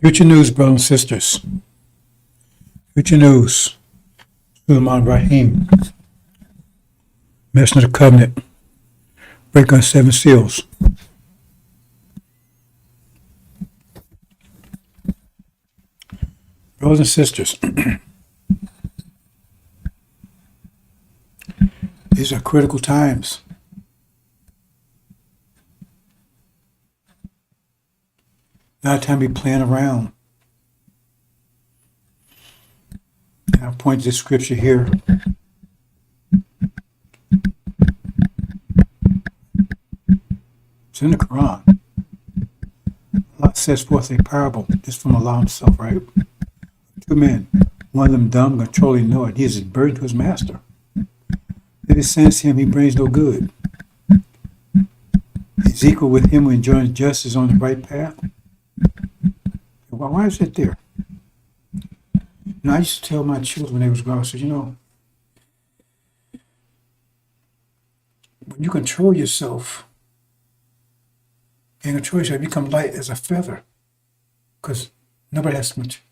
Future news, brothers and sisters. Future news. Suleiman Rahim, Messenger of the Covenant, break on 7 seals. Brothers and sisters, these are critical times. Not time to be playing around. And I'll point to this scripture here. It's in the Quran. Allah sets forth a parable. This from Allah himself, right? 2 men, one of them dumb, controlling no it. He is a burden to his master. If it sends him, he brings no good. He's equal with him who enjoys justice on the right path. Well, why is it there? I used to tell my children when they was growing, I said, when you control yourself, and control yourself, you become light as a feather. Because nobody has much.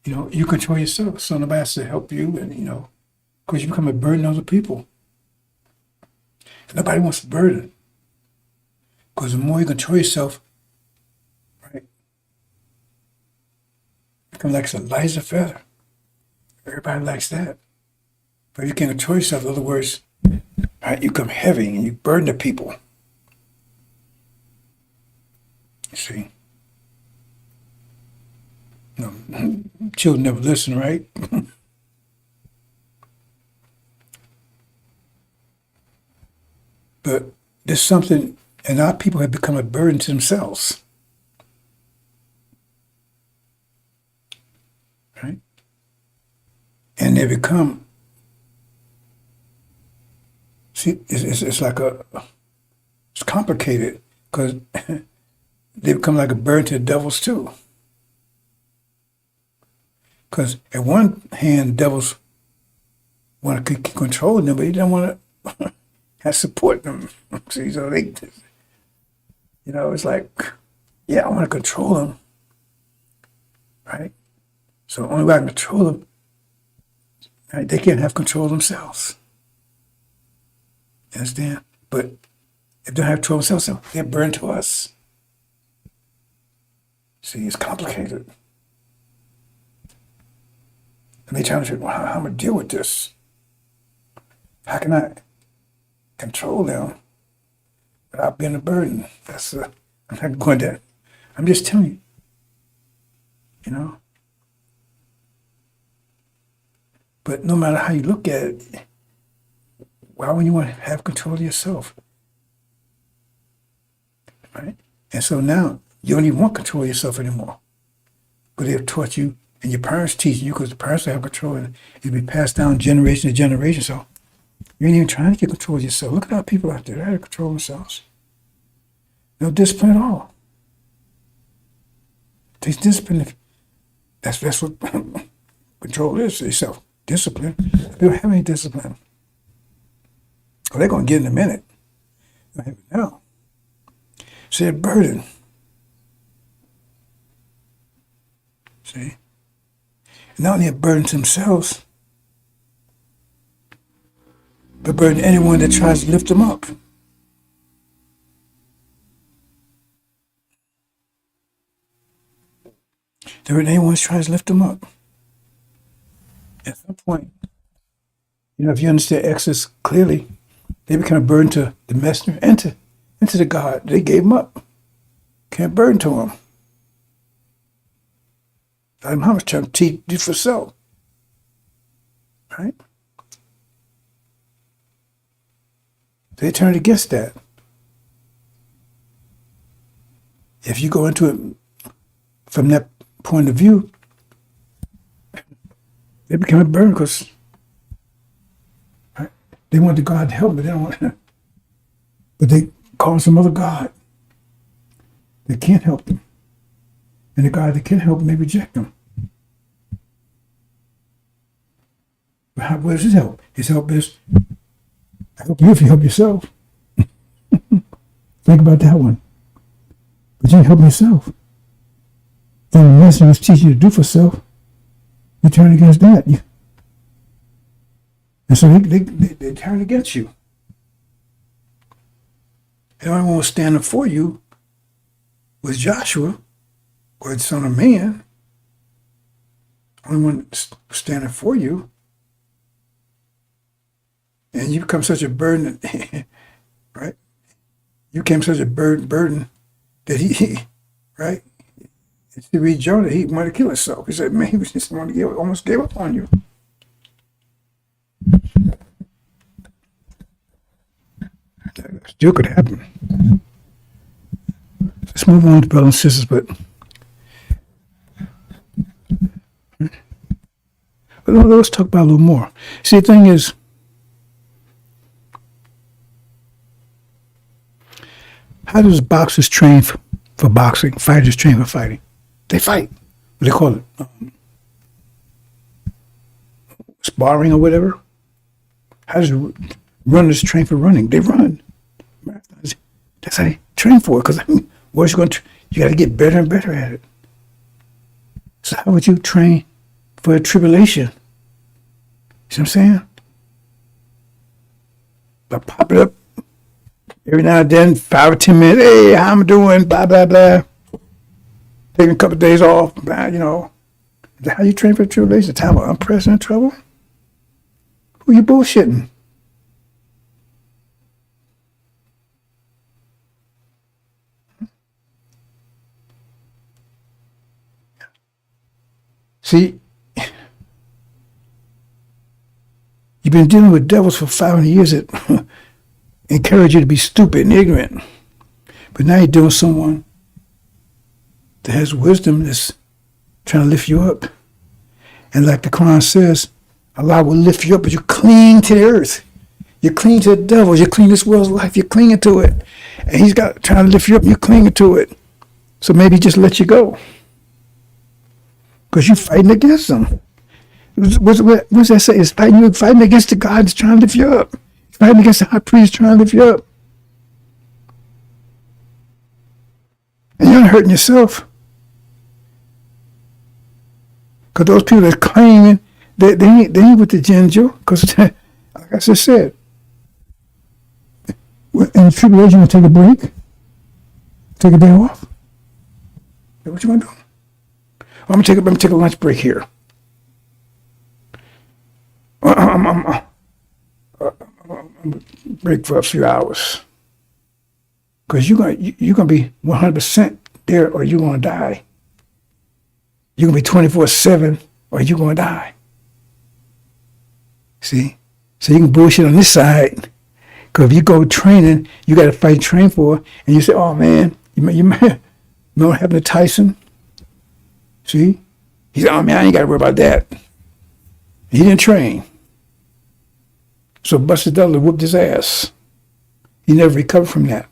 You control yourself, so nobody has to help you, and because you become a burden on other people. And nobody wants a burden. Because the more you control yourself, right, you become like a light as a feather. Everybody likes that. But if you can't control yourself, in other words, right, you become heavy and you burden the people. You see? Children never listen, right? But there's something, and our people have become a burden to themselves. Right? And they become, see, it's like it's complicated because they become like a burden to the devils too. Because at one hand, devils want to keep controlling them, but they don't want to have support them. See, so they, it's like, I want to control them, right? So the only way I can control them, right, they can't have control of themselves. You understand? But if they don't have control of themselves, they're burned to us. See, it's complicated. And they try to figure, well, how am I going to deal with this? How can I control them without being a burden? I'm not going there. I'm just telling you, But no matter how you look at it, why would you want to have control of yourself? Right? And so now you don't even want control of yourself anymore. Because they have taught you, and your parents teaching you, because the parents have control, and it'll be passed down generation to generation. So you ain't even trying to get control of yourself. Look at our people out there. They have control themselves. No discipline at all. Takes discipline. That's what control is for yourself. Discipline. They don't have any discipline. Well, they're going to get in a minute. They don't have it now. See, a burden. See? Not only a burden to themselves, but burden anyone that tries to lift them up. They burden anyone that tries to lift them up. At some point, if you understand Exodus clearly, they become a burden to the messenger and to the God. They gave him up. Can't burden to him. Muhammad's trying to teach you for self. Right? They turned against that. If you go into it from that point of view, they become a burden because they want the God to help, but they don't want to. But they call some other God that can't help them. And the God that can help them, they reject them. But what is his help? His help is, I help you if you help yourself. Think about that one. But you ain't helping yourself. And the message was teaching you to do for self, you turn against that. And so they turn against you. And the only one was standing for you was Joshua, or the Son of Man. Only one standing for you. And you become such a burden, right? You became such a burden that he right? If you read Jonah, he wanted to kill himself. He said, man, he was just wanted to almost gave up on you. That still could happen. Let's move on to brothers and sisters, but let's talk about it a little more. See, the thing is, how does boxers train for boxing? Fighters train for fighting. They fight. What do they call it? Sparring or whatever. How does runners train for running? They run. That's how they train for it. Because what's you going to? You got to get better and better at it. So how would you train for a tribulation? See what I'm saying? By pop it up every now and then, 5 or 10 minutes. Hey, how I'm doing? Blah blah blah. Taking a couple of days off. Blah, you know. Is that how you train for tribulation? A time of unprecedented trouble? Who you bullshitting? See, you've been dealing with devils for 500 years that encourage you to be stupid and ignorant. But now you're dealing with someone that has wisdom that's trying to lift you up. And like the Quran says, Allah will lift you up, but you cling to the earth. You cling to the devils. You cling to this world's life. You're clinging to it. And he's trying to lift you up, and you're clinging to it. So maybe just let you go. Because you're fighting against them. What's that say? It's fighting against the God that's trying to lift you up. Fighting against the high priest trying to lift you up. And you're not hurting yourself. Because those people that claiming, they ain't with the ginger. Because, like I just said, in the tribulation, you take a break? Take a day off? Is that what you want to do? I'm gonna take a lunch break here. I'm break for a few hours. Because you're gonna be 100% there, or you're gonna die. You're gonna be 24/7, or you're gonna die. See, so you can bullshit on this side. Because if you go training, you got to fight, train for, and you say, "Oh man, you remember what happened to Tyson? See, he said, oh man, I ain't got to worry about that. He didn't train. So Buster Douglas whooped his ass. He never recovered from that.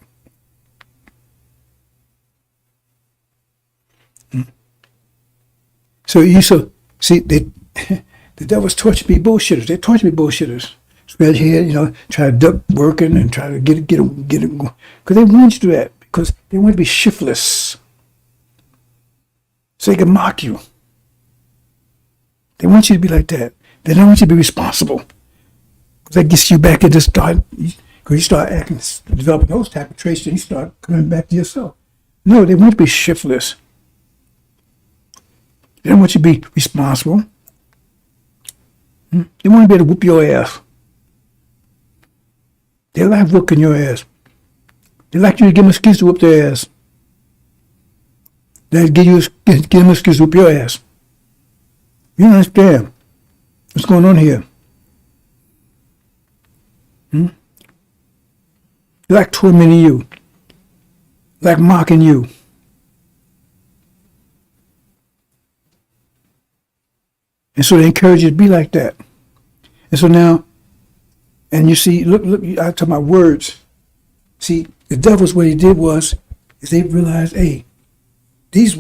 So see, the devil's torture me bullshitters. They torture me bullshitters. Spread your head, try to duck working and try to get it, because they want you to do that, because they want to be shiftless. So they can mock you. They want you to be like that. They don't want you to be responsible. Because that gets you back into because you start developing those type of traits, and you start coming back to yourself. No, they want you to be shiftless. They don't want you to be responsible. They want to be able to whoop your ass. They like whooping your ass. They like you to give them an excuse to whoop their ass. They give them an excuse to whoop your ass. You don't understand what's going on here. They like tormenting you. Like mocking you. And so they encourage you to be like that. And so now, and you see, look, I talk about words. See, the devil's what he did is they realized, hey, these,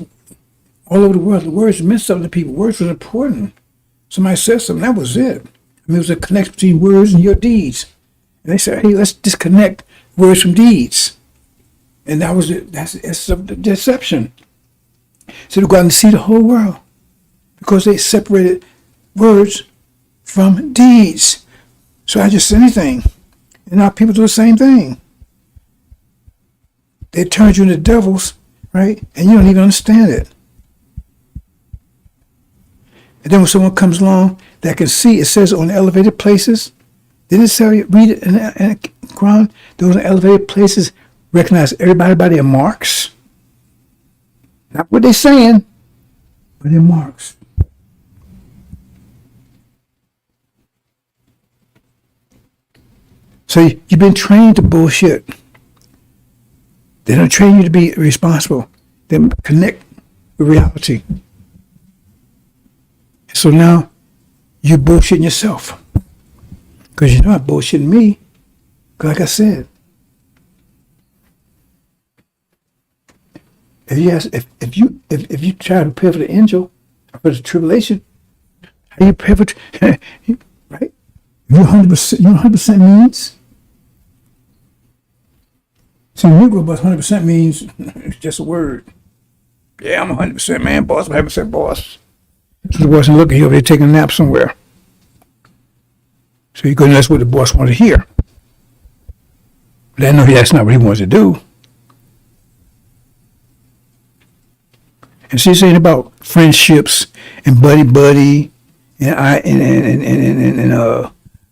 all over the world, the words meant something to people. Words was important. Somebody said something, that was it. It was a connection between words and your deeds. And they said, hey, let's disconnect words from deeds. And that's a deception. So they go out and see the whole world because they separated words from deeds. So I just anything. And now people do the same thing. They turn you into devils, right? And you don't even understand it. And then when someone comes along that can see, it says on elevated places, didn't it say, read it in the Quran? Those elevated places recognize everybody by their marks. Not what they're saying, but their marks. So you've been trained to bullshit. They don't train you to be responsible. They connect with reality. So now you're bullshitting yourself. Because you're not bullshitting me. Because like I said, if you try to prepare for the angel, for the tribulation, how you prepare for right? You 100% means. See, Negro boss 100% means it's just a word. Yeah, I'm 100% man boss, I'm 100% boss. So the boss looking here, they're taking a nap somewhere. So you go, that's what the boss wanted to hear. But I know that's not what he wants to do. And she's saying about friendships and buddy and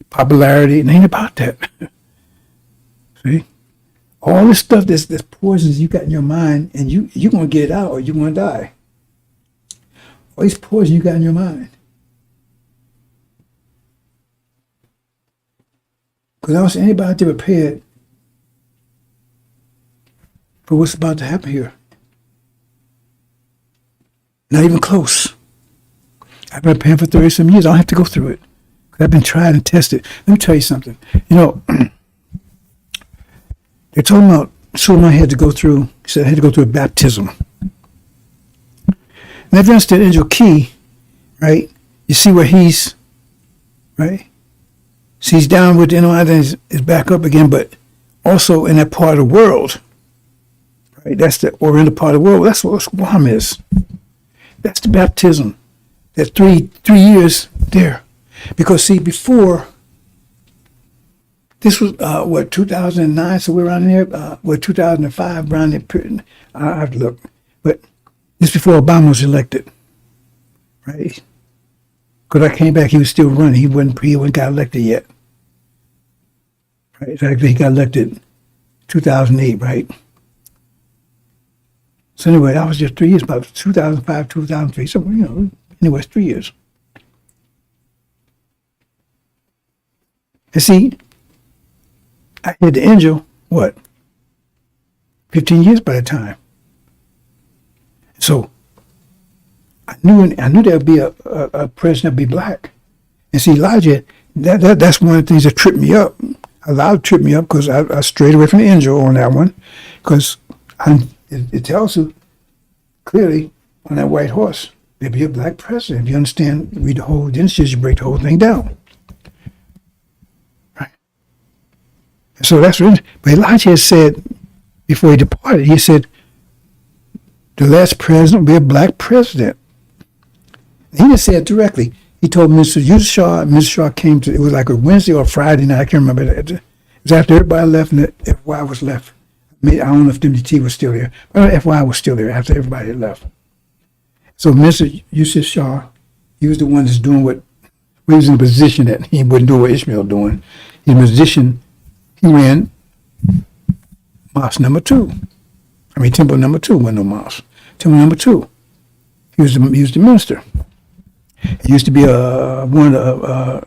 popularity. It ain't about that. See? All this stuff, this poisons you got in your mind, and you're going to get it out or you're going to die. All these poison you got in your mind. Because I don't see anybody out there prepared for what's about to happen here. Not even close. I've been preparing for 30-some years. I don't have to go through it. I've been tried and tested. Let me tell you something. You know, they're talking about Suleiman had to go through, he said I had to go through a baptism. And if you understand Angel Key, right, you see where he's, right? So he's down with the NOI, then he's back up again, but also in that part of the world, right? That's the oriental part of the world. That's what Guam is. That's the baptism. That three years there. Because see, before, this was, 2009, so we're around there, 2005, around there, I have to look. But this before Obama was elected, right? Because I came back, he was still running. He wasn't got elected yet. Right? So he got elected 2008, right? So anyway, that was just 3 years, about 2005, 2003. So, you know, anyway, it's 3 years. And see, I had the angel, 15 years by the time. So I knew there would be a president that would be black. And see, Elijah, that's one of the things that tripped me up. Allowed to trip me up because I strayed away from the angel on that one. Because it tells you clearly on that white horse, there'll be a black president. If you understand, read the whole Genesis, you break the whole thing down. Right? And so that's what, but Elijah has said, before he departed, he said, the last president will be a black president. He didn't say it directly. He told Mr. Shaw, Mr. Shaw came to, it was like a Wednesday or Friday night, I can't remember. It was after everybody left and the FY was left. I don't know if MDT was still there, but FY was still there after everybody had left. So Mr. Yusuf Shaw, he was the one that's doing what, he was in a position that he wouldn't do what Ishmael doing. He was a position, he ran mosque number 2. I mean, temple number 2, wasn't no mosque. Temple number 2. He was the minister. He used to be one of the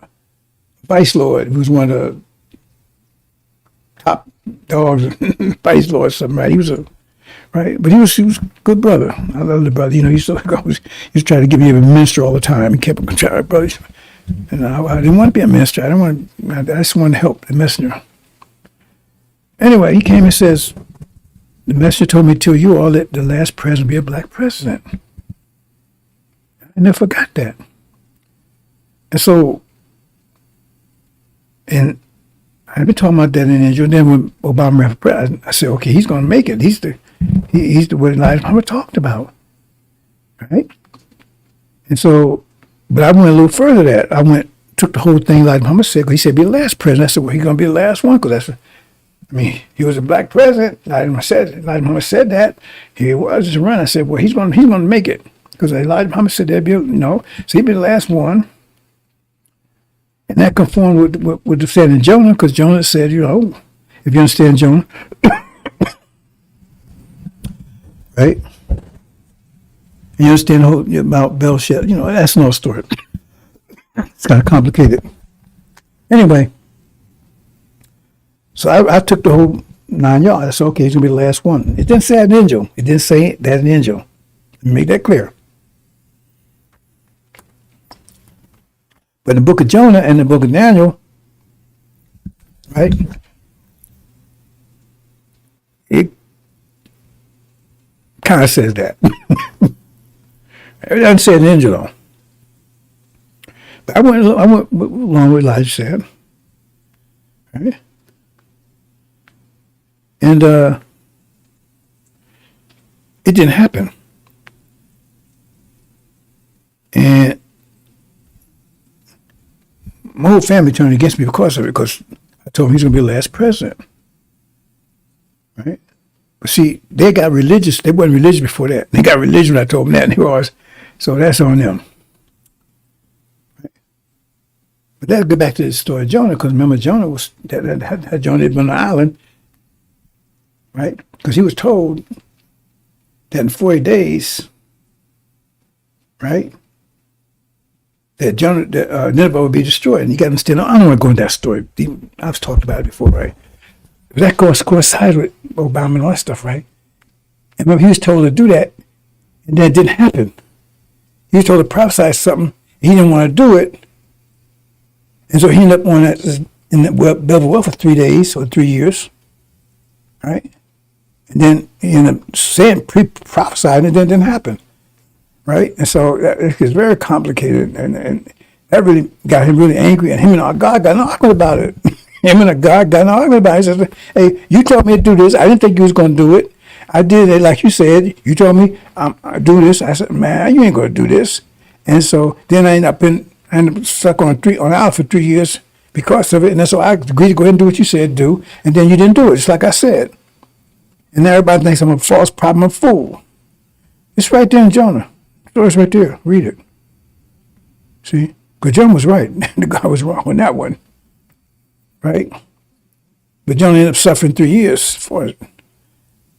vice lord. He was one of the top dogs, vice lord, or something, right? He was right, but he was a good brother. I love the brother. You know, he used to try to give me a minister all the time. He kept on trying, brother. And I didn't want to be a minister. I just wanted to help the messenger. Anyway, he came and says, the messenger told me to tell you all that the last president be a black president. I never forgot that. And so, and I've been talking about that in Israel. Then when Obama ran for president, I said, okay, he's going to make it. He's the what Elijah Muhammad talked about, right? And so, but I went a little further than that. Took the whole thing Elijah Muhammad said, 'cause he said be the last president. I said, well, he's going to be the last one, because he was a black president. Elijah Muhammad said that. Here he was just running. I said, well, he's going to make it, because Elijah Muhammad said there'd be, so he'd be the last one. And that conformed with what was said in Jonah, because Jonah said, if you understand Jonah, right? And you understand the whole about Belshazzar, that's another story. It's kind of complicated. Anyway, so I took the whole 9 yards. I said, okay, he's going to be the last one. It didn't say an angel. It didn't say that an angel. Let me make that clear. But in the book of Jonah and the book of Daniel, right, it kind of says that. It doesn't say an angel, though. But I went along with Elijah said. Right? And it didn't happen. And my whole family turned against me because of it, because I told him he's going to be the last president. Right? But see, they got religious. They weren't religious before that. They got religious when I told them that, and he was. So that's on them. Right? But let's go back to the story of Jonah, because remember, Jonah was had Jonah been on the island, right? Because he was told that in 40 days, right, that Nineveh would be destroyed, and you got to understand. I don't want to go into that story. I've talked about it before, right? But that coincides with Obama and all that stuff, right? And remember, he was told to do that, and then it didn't happen. He was told to prophesy something, and he didn't want to do it, and so he ended up on that in the Belvoir Well for 3 days or 3 years, right? And then he ended up saying, prophesying, and then it didn't happen. Right? And so it's very complicated, and that really got him really angry, and him and our God got an argument about it. Him and our God got an argument about it. He said, hey, you told me to do this. I didn't think you was going to do it. I did it like you said. You told me I do this. I said, man, you ain't going to do this. And so then I ended up stuck on the island for 3 years because of it. And then so I agreed to go ahead and do what you said do, and then you didn't do it, just like I said. And now everybody thinks I'm a false prophet, I'm a fool. It's right there in Jonah. It's right there. Read it. See? Because Jonah was right. The guy was wrong on that one. Right? But Jonah ended up suffering 3 years for it.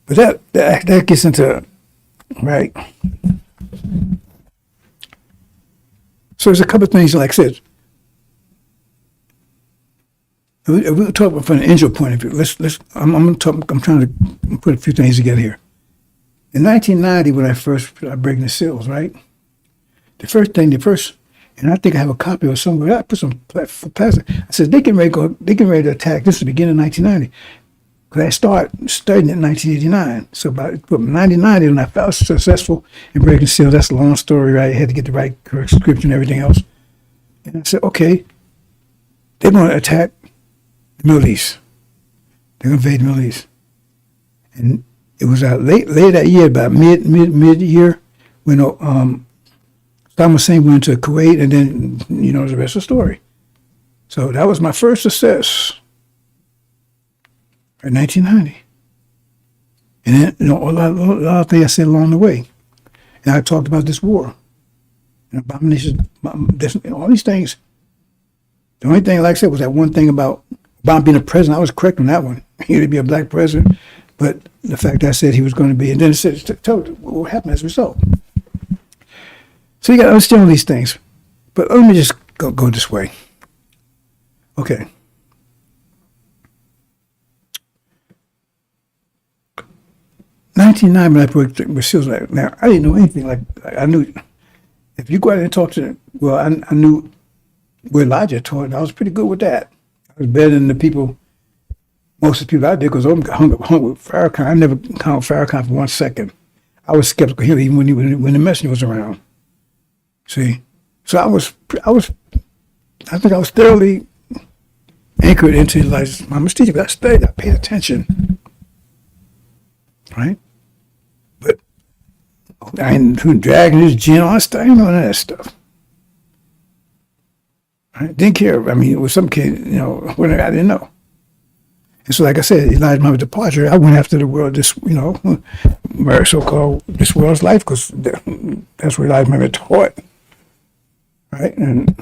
But that gets into, right? So there's a couple of things, like I said. We'll talk from an angel point of view. I'm trying to put a few things together here. In 1990, when I first started breaking the seals, right? And I think I have a copy of somewhere. I put some plastic. I said, they can ready to attack. This is the beginning of 1990. Because I started studying it in 1989. So about 1990, when I felt successful in breaking the seals, that's a long story, right? I had to get the right correct scripture and everything else. And I said, okay, they're going to attack the Middle East. They're going to invade the Middle East. And it was out late that year, about mid-year, when Saddam Hussein went to Kuwait, and then, the rest of the story. So that was my first success in 1990. And then, a lot of things I said along the way. And I talked about this war, and abomination, all these things. The only thing, like I said, was that one thing about Obama being a president. I was correct on that one. He would be a black president. But the fact that I said he was going to be, and then it said, told what happened as a result. So you got to understand all these things. But let me just go this way. Okay. '99, when I broke with seals, now I didn't know anything. Like I knew, if you go out and talk to them, well, I knew where Elijah taught, and I was pretty good with that. I was better than the people. Most of the people I did, because I hung with Farrakhan. I never hung with Farrakhan for 1 second. I was skeptical of him even when the messenger was around. See, so I think I was thoroughly anchored into Elijah's mama's teaching. I studied, I paid attention, right? But I ain't dragging his gin on stuff. I didn't know none of that stuff. Right? Didn't care. I mean, it was some kid, when I didn't know. And so, like I said, Elijah's mama's departure, I went after the world, my so-called this world's life, because that's what Elijah's mama taught, right? And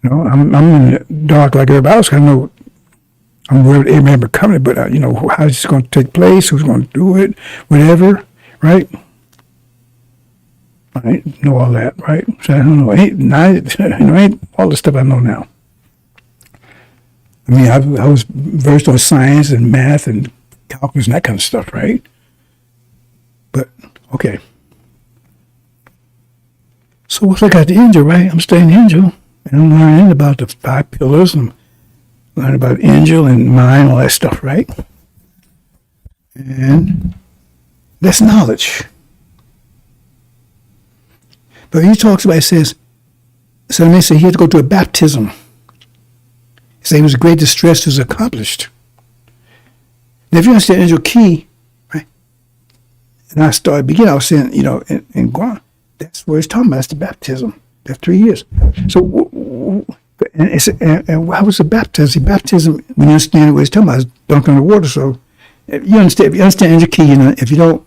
I'm in the dark like everybody else. I know I'm worried Abraham becoming it, but how it's going to take place, who's going to do it, whatever, right? I know all that, right? So I don't know. Ain't all the stuff I know now. I mean, I was versed on science and math and calculus and that kind of stuff, right? But, okay. So once I got the angel, right, I'm studying the angel, and I'm learning about the 5 pillars, and learning about angel and mind, all that stuff, right? And that's knowledge. But he talks about, it says, so the man said he had to go to a baptism. He said he was a great distress was accomplished. Now, if you understand angel key, right? And I was saying, in Guam, that's where it's talking about. That's the baptism. That's 3 years. So, and how was the baptism? The baptism, when you understand what it's talking about, is dunked on the water. So, if you understand angel key, if you don't,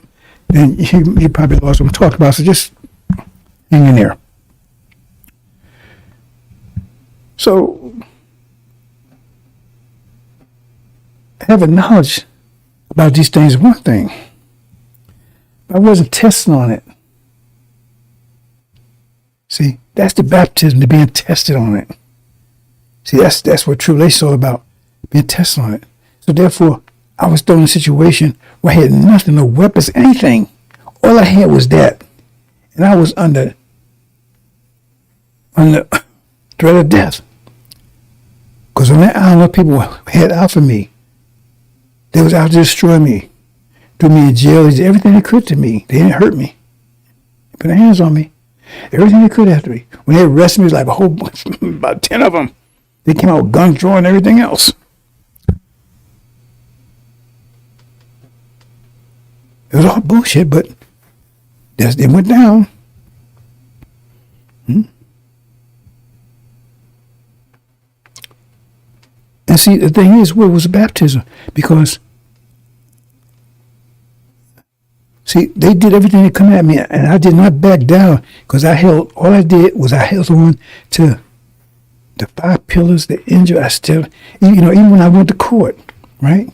then you probably lost what I'm talking about. So just hang in there. So, having knowledge about these things is one thing. I wasn't testing on it. See, that's the baptism, to being tested on it. See, that's what tribulation is all about, being tested on it. So therefore, I was thrown in a situation where I had nothing, no weapons, anything. All I had was that. And I was under threat of death. Because on that island, people had out for me. They was out to destroy me. Threw me in jail. They did everything they could to me. They didn't hurt me. They put their hands on me. Everything they could after me. When they arrested me, it was like a whole bunch, about 10 of them. They came out with guns drawn and everything else. It was all bullshit, but it went down. And see, the thing is, what was baptism? Because, see, they did everything to come at me, and I did not back down, because all I did was I held on to the 5 pillars, the angel. I still, even when I went to court, right?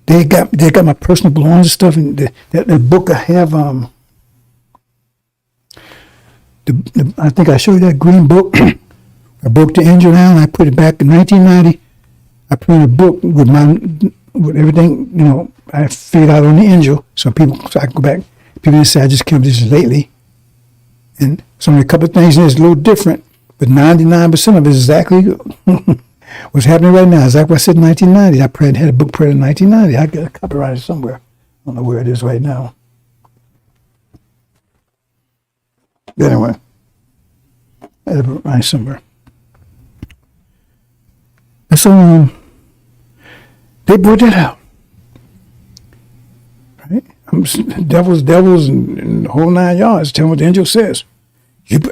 They got my personal belongings and stuff, and that book I have, I think I showed you that green book. I broke the angel down. I put it back in 1990. I printed a book with everything, I figured out on the angel. So I can go back. People didn't say I just came up with this lately. And a couple of things in it's a little different, but 99% of it is exactly what's happening right now. Exactly what I said in 1990. I had a book printed in 1990. I got it copyrighted somewhere. I don't know where it is right now. But anyway, I had it right somewhere. And so they brought that out, right? Devils, and the whole 9 yards. Tell me what the angel says.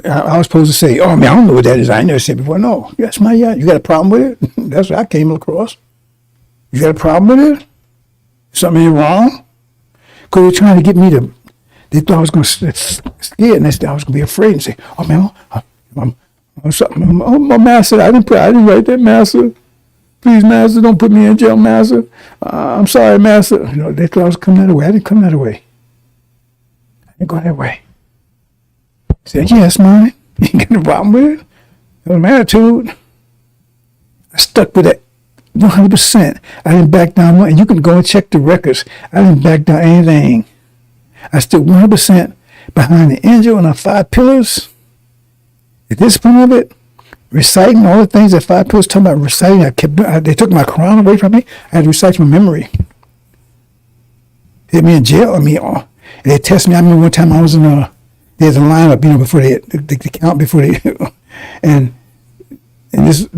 I was supposed to say, I don't know what that is. I ain't never said before. No, that's my yacht. You got a problem with it? That's what I came across. You got a problem with it? Something wrong? Because they're trying to get me to. They thought I was going to scared, and they thought I was going to be afraid and say, my master, I didn't write that, master. Please, master, don't put me in jail, master. I'm sorry, master. They thought I was coming that way. I didn't come that way. I didn't go that way. I said, yeah, it's mine. You ain't got no problem with it. That was my attitude. I stuck with it 100%. I didn't back down. And you can go and check the records. I didn't back down anything. I stood 100% behind the angel and the 5 pillars. The discipline of it. Reciting all the things that 5 pillars talking about reciting. They took my Quran away from me. I had to recite from memory. They had me in jail. And they tested me. I remember one time I was in there's a lineup, before they count, before they, and this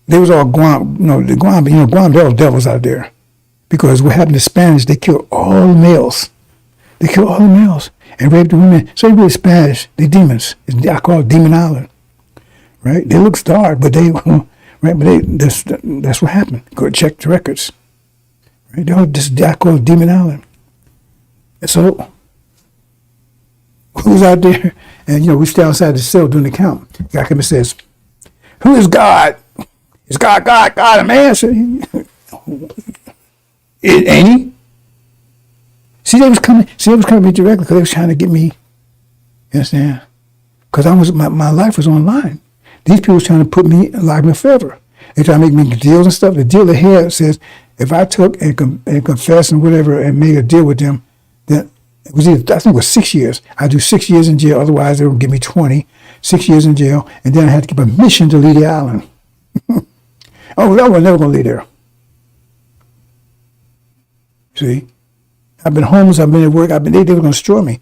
They was all Guam, the Guam, Guam, they're all devils out there. Because what happened to Spanish, they killed all the males. They killed all the males and raped the women. So they were Spanish, they demons. I call it Demon Island, right? They look dark, but they, right? But that's what happened. Go check the records, right? I call it Demon Island. And so, who's out there? And we stay outside the cell doing the count. The guy comes and says, "Who is God? Is God, a man?" I said, "Ain't he?" See, they was coming to me directly because they was trying to get me. You understand? Because my life was online. These people was trying to put me like me forever. They trying to make me deals and stuff. The deal they had says if I took and confessed and whatever and made a deal with them, then it was either, I think it was 6 years. I'd do 6 years in jail. Otherwise, they would give me 20. 6 years in jail, and then I had to get permission to leave the island. Oh, I was never going to leave there. See? I've been homeless, I've been at work, they were going to destroy me.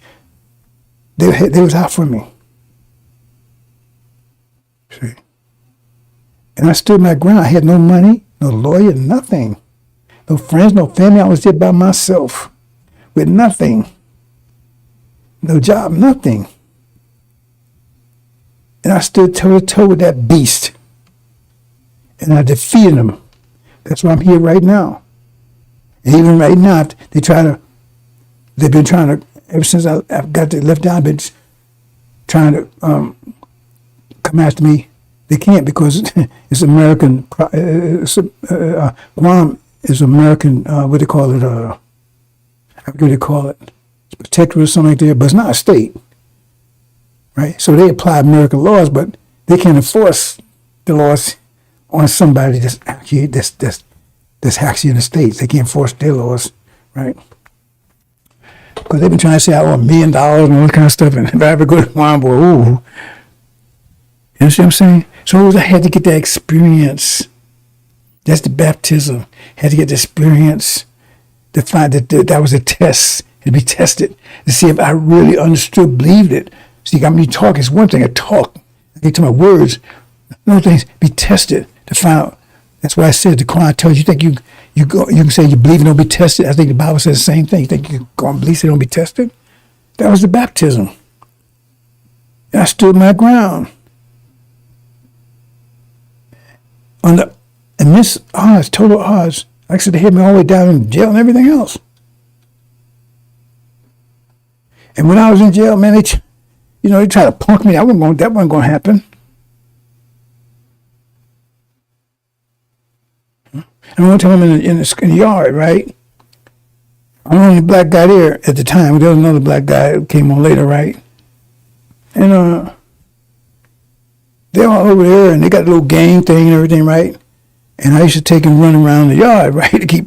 They was out for me. See? And I stood my ground. I had no money, no lawyer, nothing. No friends, no family. I was there by myself with nothing. No job, nothing. And I stood toe to toe with that beast. And I defeated him. That's why I'm here right now. And even right now, they've been trying to, ever since I got left down, I've been trying to come after me. They can't because it's American, Guam is American, what do they call it? I forget what they call it. It's protectorate or something like that, but it's not a state. Right? So they apply American laws, but they can't enforce the laws on somebody that's actually in the States. They can't enforce their laws, right? Because they've been trying to say I owe $1 million and all that kind of stuff, and if I ever go to Guam, boy, ooh. You see what I'm saying? So I had to get that experience. That's the baptism. Had to get the experience to find that was a test, to be tested, to see if I really understood, believed it. See, got me talking. It's one thing I talk. I get to my words. No things be tested to find out. That's why I said the Quran tells you think you can say you believe and don't be tested. I think the Bible says the same thing. You think you go and believe and don't be tested? That was the baptism. And I stood my ground. Amidst odds, total odds. Like I said, they hit me all the way down in jail and everything else. And when I was in jail, man, they tried to punk me. That wasn't going to happen. And one time I'm in the yard, right? I'm the only black guy there at the time. There was another black guy who came on later, right? And they're all over there, and they got a little gang thing and everything, right? And I used to take and run around the yard, right, to keep,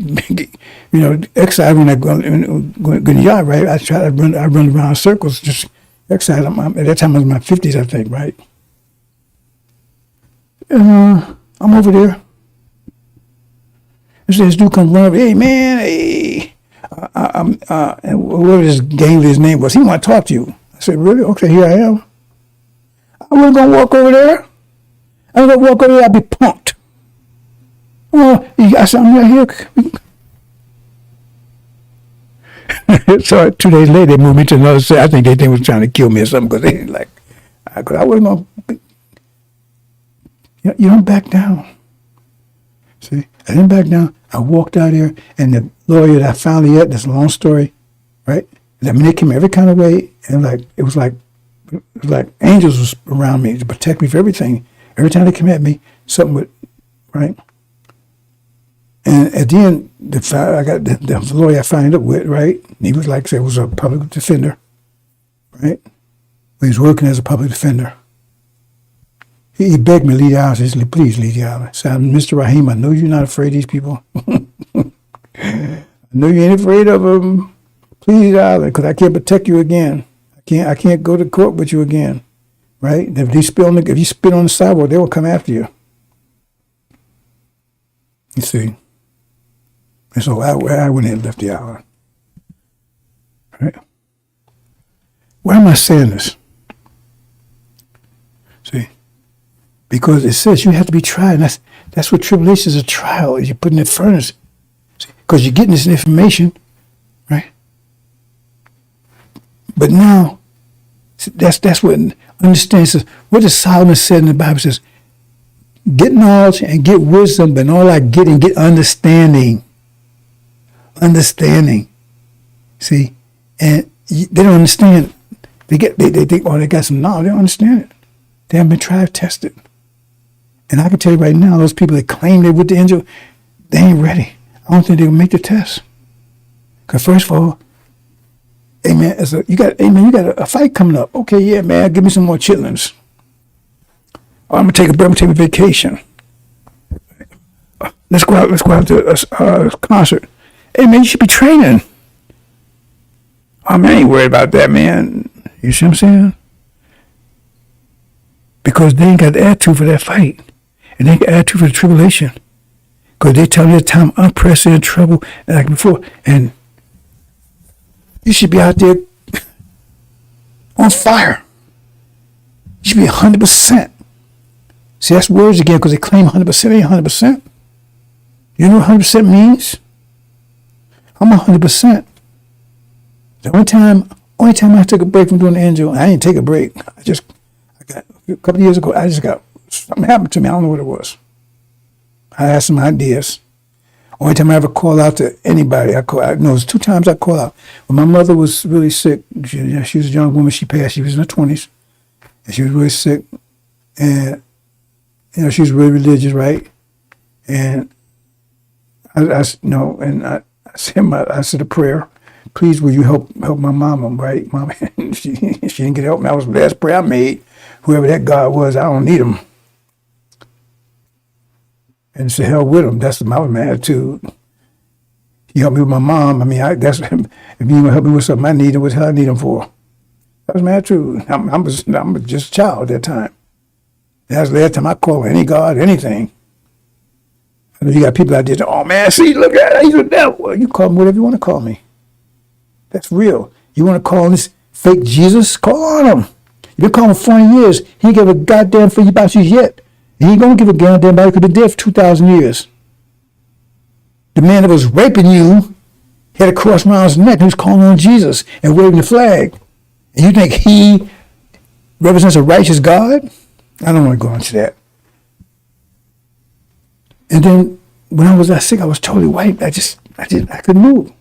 exercise when I go in the yard, right? I run around in circles, just exercise. At that time I was in my 50s, I think, right? And I'm over there. This dude comes running over, hey man, hey, and whatever this gang his name was, he want to talk to you. I said, really? Okay, here I am. I wasn't going to walk over there. I was going to walk over there, I'd be punked. Well, I said, I'm right here. So 2 days later, they moved me to another cell. I think they was trying to kill me or something because they like, because I wasn't going to, you don't back down. See, I didn't back down. I walked out here, and the lawyer that I finally had, that's a long story, right? I mean, they came every kind of way, and it was like angels was around me to protect me for everything. Every time they came at me, something would, right? And at the end, I got the lawyer I signed up with, right? He was like, say, was a public defender, right? He was working as a public defender. He begged me to leave the island. He said, please leave the island. I said, Mr. Rahim, I know you're not afraid of these people. I know you ain't afraid of them. Please leave the island, because I can't protect you again. I can't go to court with you again, right? If you spit on the sidewalk, they will come after you. You see? And so I went ahead and left the island. Right? Why am I saying this? See? Because it says you have to be tried. And that's what tribulation is, a trial. You're put in the furnace. Because you're getting this information, right? But now, that's what understands. What does Solomon said in the Bible? It says, get knowledge and get wisdom, but all I get and get understanding. Understanding. See? And they don't understand. They think, oh, they got some knowledge. They don't understand it. They haven't been tried, tested. And I can tell you right now, those people that claim they're with the angel, they ain't ready. I don't think they'll make the test. Because first of all, amen, you got a fight coming up. Okay, yeah, man, give me some more chitlins. Oh, I'm gonna take a break. I'm gonna take a vacation. Let's go out to a concert. Hey, man, you should be training. Oh, man, I ain't worried about that, man. You see what I'm saying? Because they ain't got the attitude for that fight. And they ain't got the attitude for the tribulation. Because they tell me the time unprecedented trouble like before. And you should be out there on fire. You should be 100%. See, that's words again, because they claim 100% ain't 100%. You know what 100% means? I'm 100%. The only time I took a break from doing the angel, I didn't take a break. I got a couple of years ago, something happened to me. I don't know what it was. I had some ideas. Only time I ever call out to anybody, it was 2 times I call out. When my mother was really sick, she was a young woman, she passed, she was in her 20s, and she was really sick, and she was really religious, right? And I said a prayer. Please, will you help my mama, right? Mama, she didn't get help. That was the last prayer I made. Whoever that God was, I don't need him. And to hell with him. That's my attitude. He helped me with my mom. I mean, if you gonna help me with something I need, what the hell I need him for? That was my attitude. I'm just a child at that time. That's the last time I called any God, anything. I know you got people out there, oh man, see, look at that, he's a devil. Well, you call me whatever you want to call me. That's real. You want to call this fake Jesus? Call on him. You've been calling him 40 years. He ain't give a goddamn for you about you yet. He ain't gonna give a goddamn about you because he's been dead for 2,000 years. The man that was raping you had a cross around his neck and he was calling on Jesus and waving the flag. And you think he represents a righteous God? I don't want to go into that. And then when I was that sick, I was totally wiped. I couldn't move.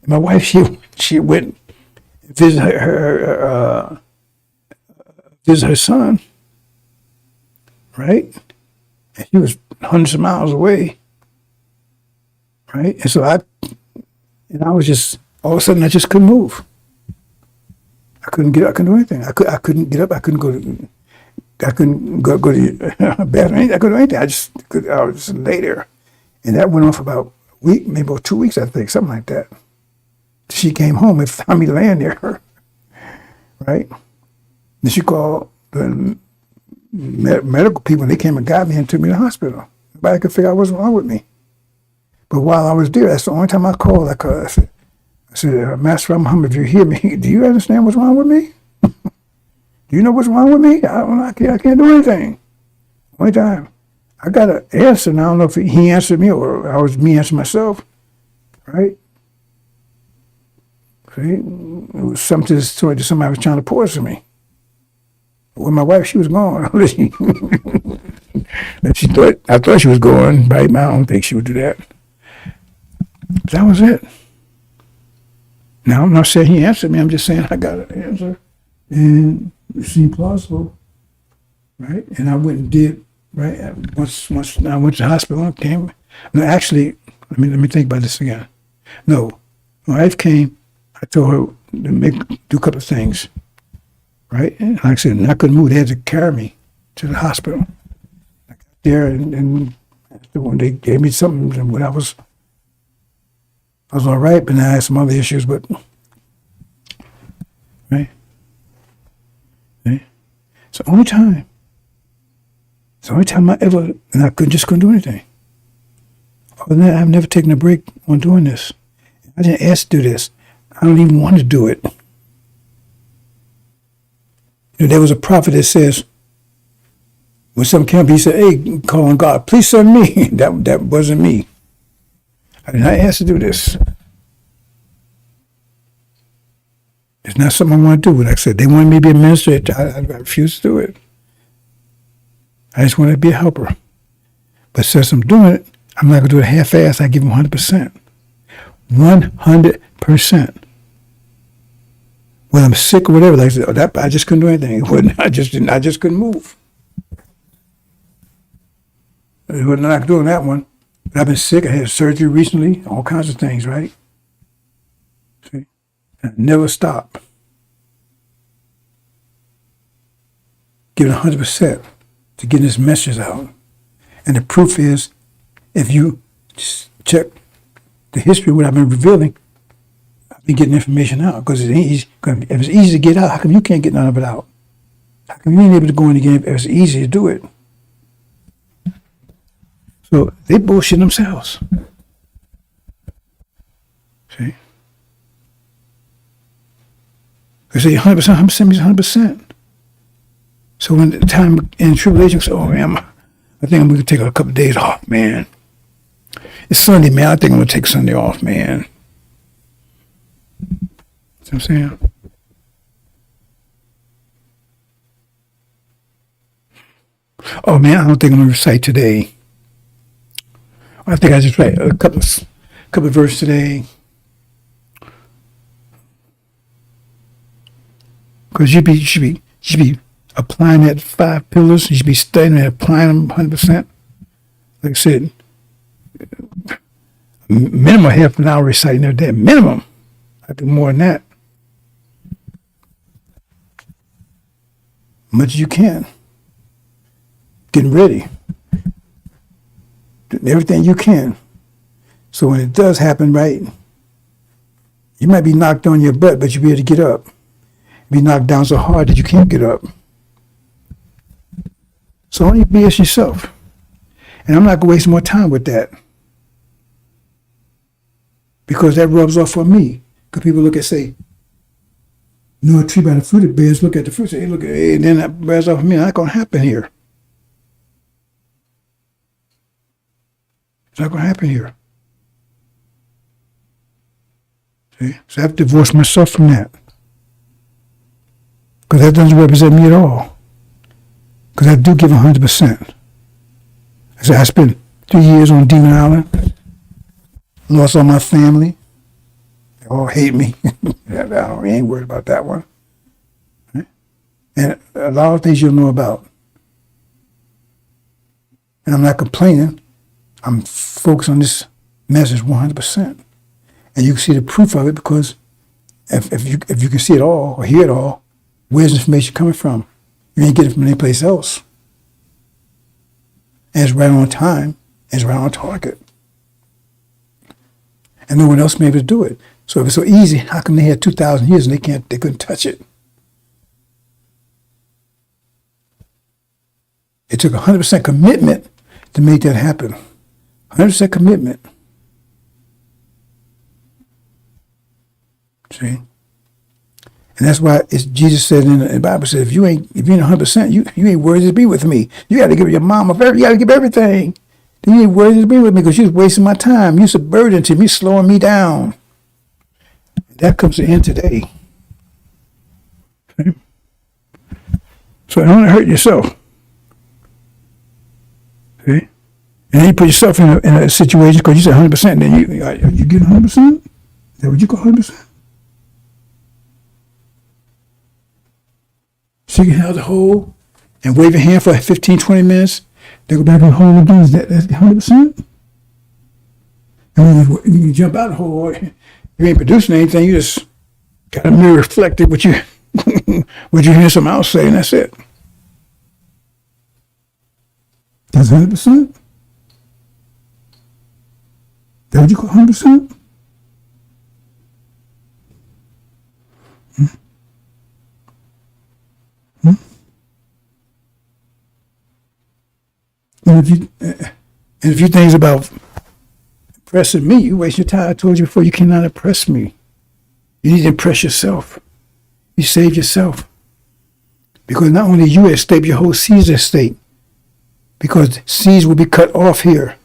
And my wife, she went and visit her son, right? And he was hundreds of miles away, right? And so I was just, all of a sudden, I just couldn't move. I couldn't get up. I couldn't do anything. I couldn't get up. I couldn't go to the bathroom. I couldn't do anything. I was just lay there. And that went on for about a week, maybe about 2 weeks, I think, something like that. She came home and found me laying there, right? Then she called the medical people, and they came and got me and took me to the hospital. Nobody could figure out what's wrong with me. But while I was there, that's the only time I called. I said, Master Muhammad, if you hear me, do you understand what's wrong with me? Do you know what's wrong with me? I can't do anything. Only time. I got an answer, and I don't know if he answered me or I was me answering myself, right? See? It was something somebody was trying to poison me. Well, my wife, she was gone. I thought she was going, right? I don't think she would do that. That was it. Now, I'm not saying he answered me. I'm just saying I got an answer. And it seemed plausible, right? And I went and did, right? Once I went to the hospital and came. No, actually, let me think about this again. No, my wife came. I told her to do a couple of things, right? And like I said, I couldn't move. They had to carry me to the hospital. I got there, and when they gave me something, and when I was all right, but then I had some other issues, but right? It's the only time. It's the only time I ever, and I couldn't do anything. Other than that, I've never taken a break on doing this. I didn't ask to do this. I don't even want to do it. There was a prophet that says, When some came up, he said, hey, call on God, please send me. That wasn't me. I did not ask to do this. It's not something I want to do. Like I said, they wanted me to be a minister. I refused to do it. I just wanted to be a helper. But since I'm doing it, I'm not going to do it half-assed. I give them 100%. 100%. When I'm sick or whatever, like I said, I just couldn't do anything. I just couldn't move. I was not doing that one. But I've been sick. I had surgery recently, all kinds of things, right? See? I never stop. Giving 100% to getting this message out. And the proof is, if you just check the history of what I've been revealing, I've been getting information out. Because it ain't easy. If it's easy to get out, how come you can't get none of it out? How come you ain't able to go in again if it's easy to do it? So they bullshit themselves. See? They say 100%, 100% means 100%. So when the time in tribulation, say, oh man, I think I'm going to take a couple of days off, man. It's Sunday, man. I think I'm going to take Sunday off, man. See what I'm saying? Oh man, I don't think I'm going to recite today. I think I just write a couple of verses today. Because you should be applying that 5 pillars. You should be studying and applying them 100%. Like I said, minimum half an hour reciting every day. Minimum. I do more than that. Much as you can. Getting ready. Everything you can. So when it does happen, right, you might be knocked on your butt, but you'll be able to get up. Be knocked down so hard that you can't get up. So only BS yourself. And I'm not going to waste more time with that. Because that rubs off on me. Because people look and say, no, a tree by the fruit it bears, look at the fruit, say, hey, look at it, and then that bears off on me. That's not going to happen here. It's not going to happen here. See? So I have to divorce myself from that. Because that doesn't represent me at all. Because I do give 100%. I said I spent 3 years on Demon Island. Lost all my family. They all hate me. I ain't worried about that one. Right? And a lot of things you'll know about. And I'm not complaining. I'm focused on this message 100%. And you can see the proof of it because if you can see it all or hear it all, where's the information coming from? You ain't getting it from any place else. And it's right on time. And it's right on target. And no one else may be able to do it. So if it's so easy, how come they had 2,000 years and they couldn't touch it? It took 100% commitment to make that happen. 100% commitment. See? And that's why Jesus said in the Bible said, if you ain't 100%, you ain't worthy to be with me. You got to give your mama, you got to give everything. Then you ain't worthy to be with me because you're wasting my time. You're a burden to me, slowing me down. That comes to end today. Okay? So don't hurt yourself. Okay? And then you put yourself in a situation because you said 100%. Then you get 100%? Is that what you call 100%? So you can have the hole and wave your hand for 15, 20 minutes. They go back in the hole again. That's 100%? And when you jump out of the hole, you ain't producing anything. You just got a mirror reflected what you hear someone else say, and that's it. That's 100%? That what you call 100%? And if you think about impressing me, you waste your time. I told you before, you cannot impress me. You need to impress yourself. You save yourself. Because not only you at stake, your whole seed is at stake. because seeds will be cut off here.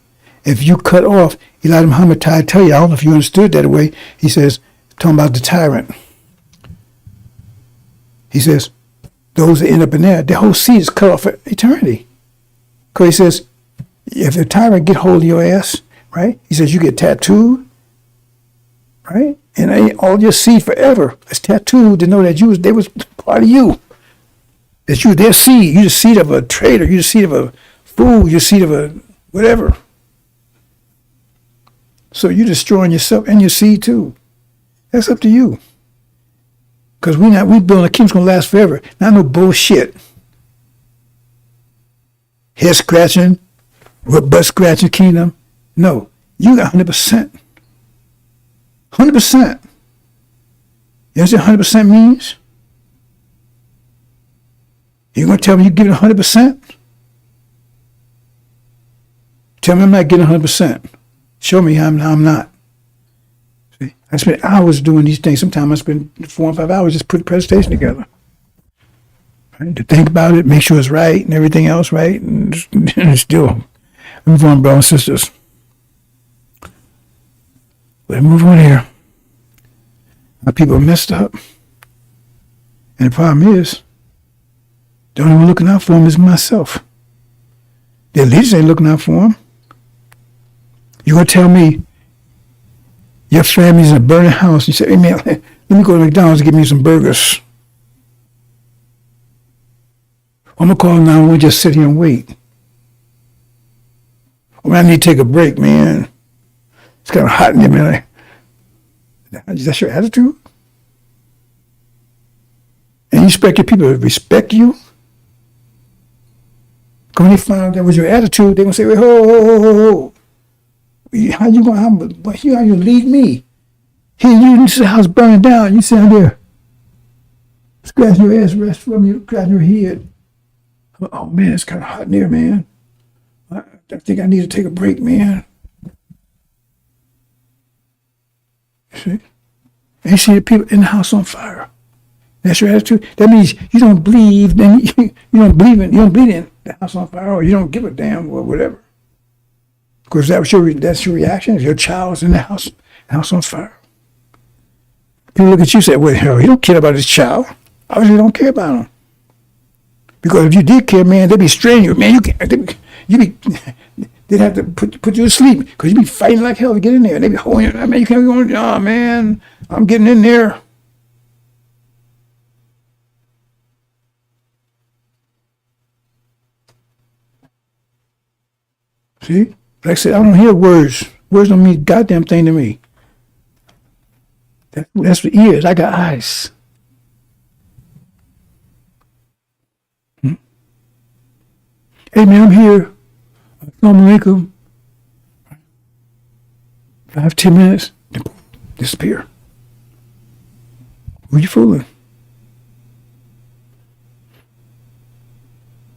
If you cut off, Elijah Muhammad tell you, I don't know if you understood that way. He says, talking about the tyrant. He says, those that end up in there, the whole seed is cut off for eternity. Because he says, if the tyrant get hold of your ass, right? He says you get tattooed, right? And all your seed forever is tattooed to know that they was part of you. That you their seed. You the seed of a traitor. You the seed of a fool. You the seed of a whatever. So you're destroying yourself and your seed too. That's up to you. Because we building a kingdom's gonna last forever. Not no bullshit. Head scratching, butt scratching kingdom. No, you got 100%. 100%. You understand what 100% means? You gonna tell me you give it 100%? Tell me I'm not getting 100%. Show me I'm not. See, I spend hours doing these things. Sometimes I spend 4 or 5 hours just putting the presentation together. Right? To think about it, make sure it's right and everything else right, and still move on, brothers and sisters. Let's move on here. Our people are messed up. And the problem is, the only one looking out for them is myself. The leaders ain't looking out for them. You're going to tell me your family's in a burning house. You say, hey man, let me go to McDonald's and get me some burgers. I'm going to call 911, just sit here and wait. I need to take a break, man. It's kind of hot in here, man. That's your attitude? And you expect your people to respect you? Because when they find out that was your attitude, they're going to say, wait, ho. How you lead me? Here, you see the house burning down. You sit down there, scratching your ass, rest from you, scratching your head. Oh, man, it's kind of hot in there, man. I think I need to take a break, man. See? And you see the people in the house on fire. That's your attitude. That means you don't believe. Then you don't believe in the house on fire, or you don't give a damn, or whatever. Because that's your reaction. Your child's in the house on fire. People look at you and say, well, hell, you don't care about his child. Obviously, you don't care about him. Because if you did care, man, they'd be straining you. Man, they'd have to put you to sleep because you'd be fighting like hell to get in there. They'd be holding you. Man, you can't be going, oh, man, I'm getting in there. See? Like I said, I don't hear words. Words don't mean a goddamn thing to me. That's the ears. I got eyes. Hey, man, I'm here. Assalamu alaikum. 5-10 minutes, disappear. Who you fooling?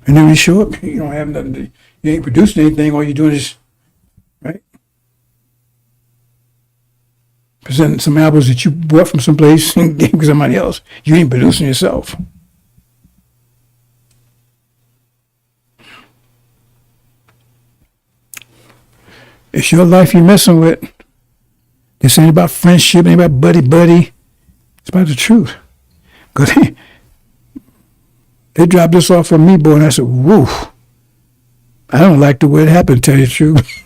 And then you show up, you don't have nothing. You ain't producing anything. All you're doing is, right? Presenting some apples that you bought from someplace and gave to somebody else. You ain't producing yourself. It's your life you're messing with. This ain't about friendship, ain't about buddy. It's about the truth. Because they dropped this off on me, boy, and I said, woo. I don't like the way it happened, to tell you the truth.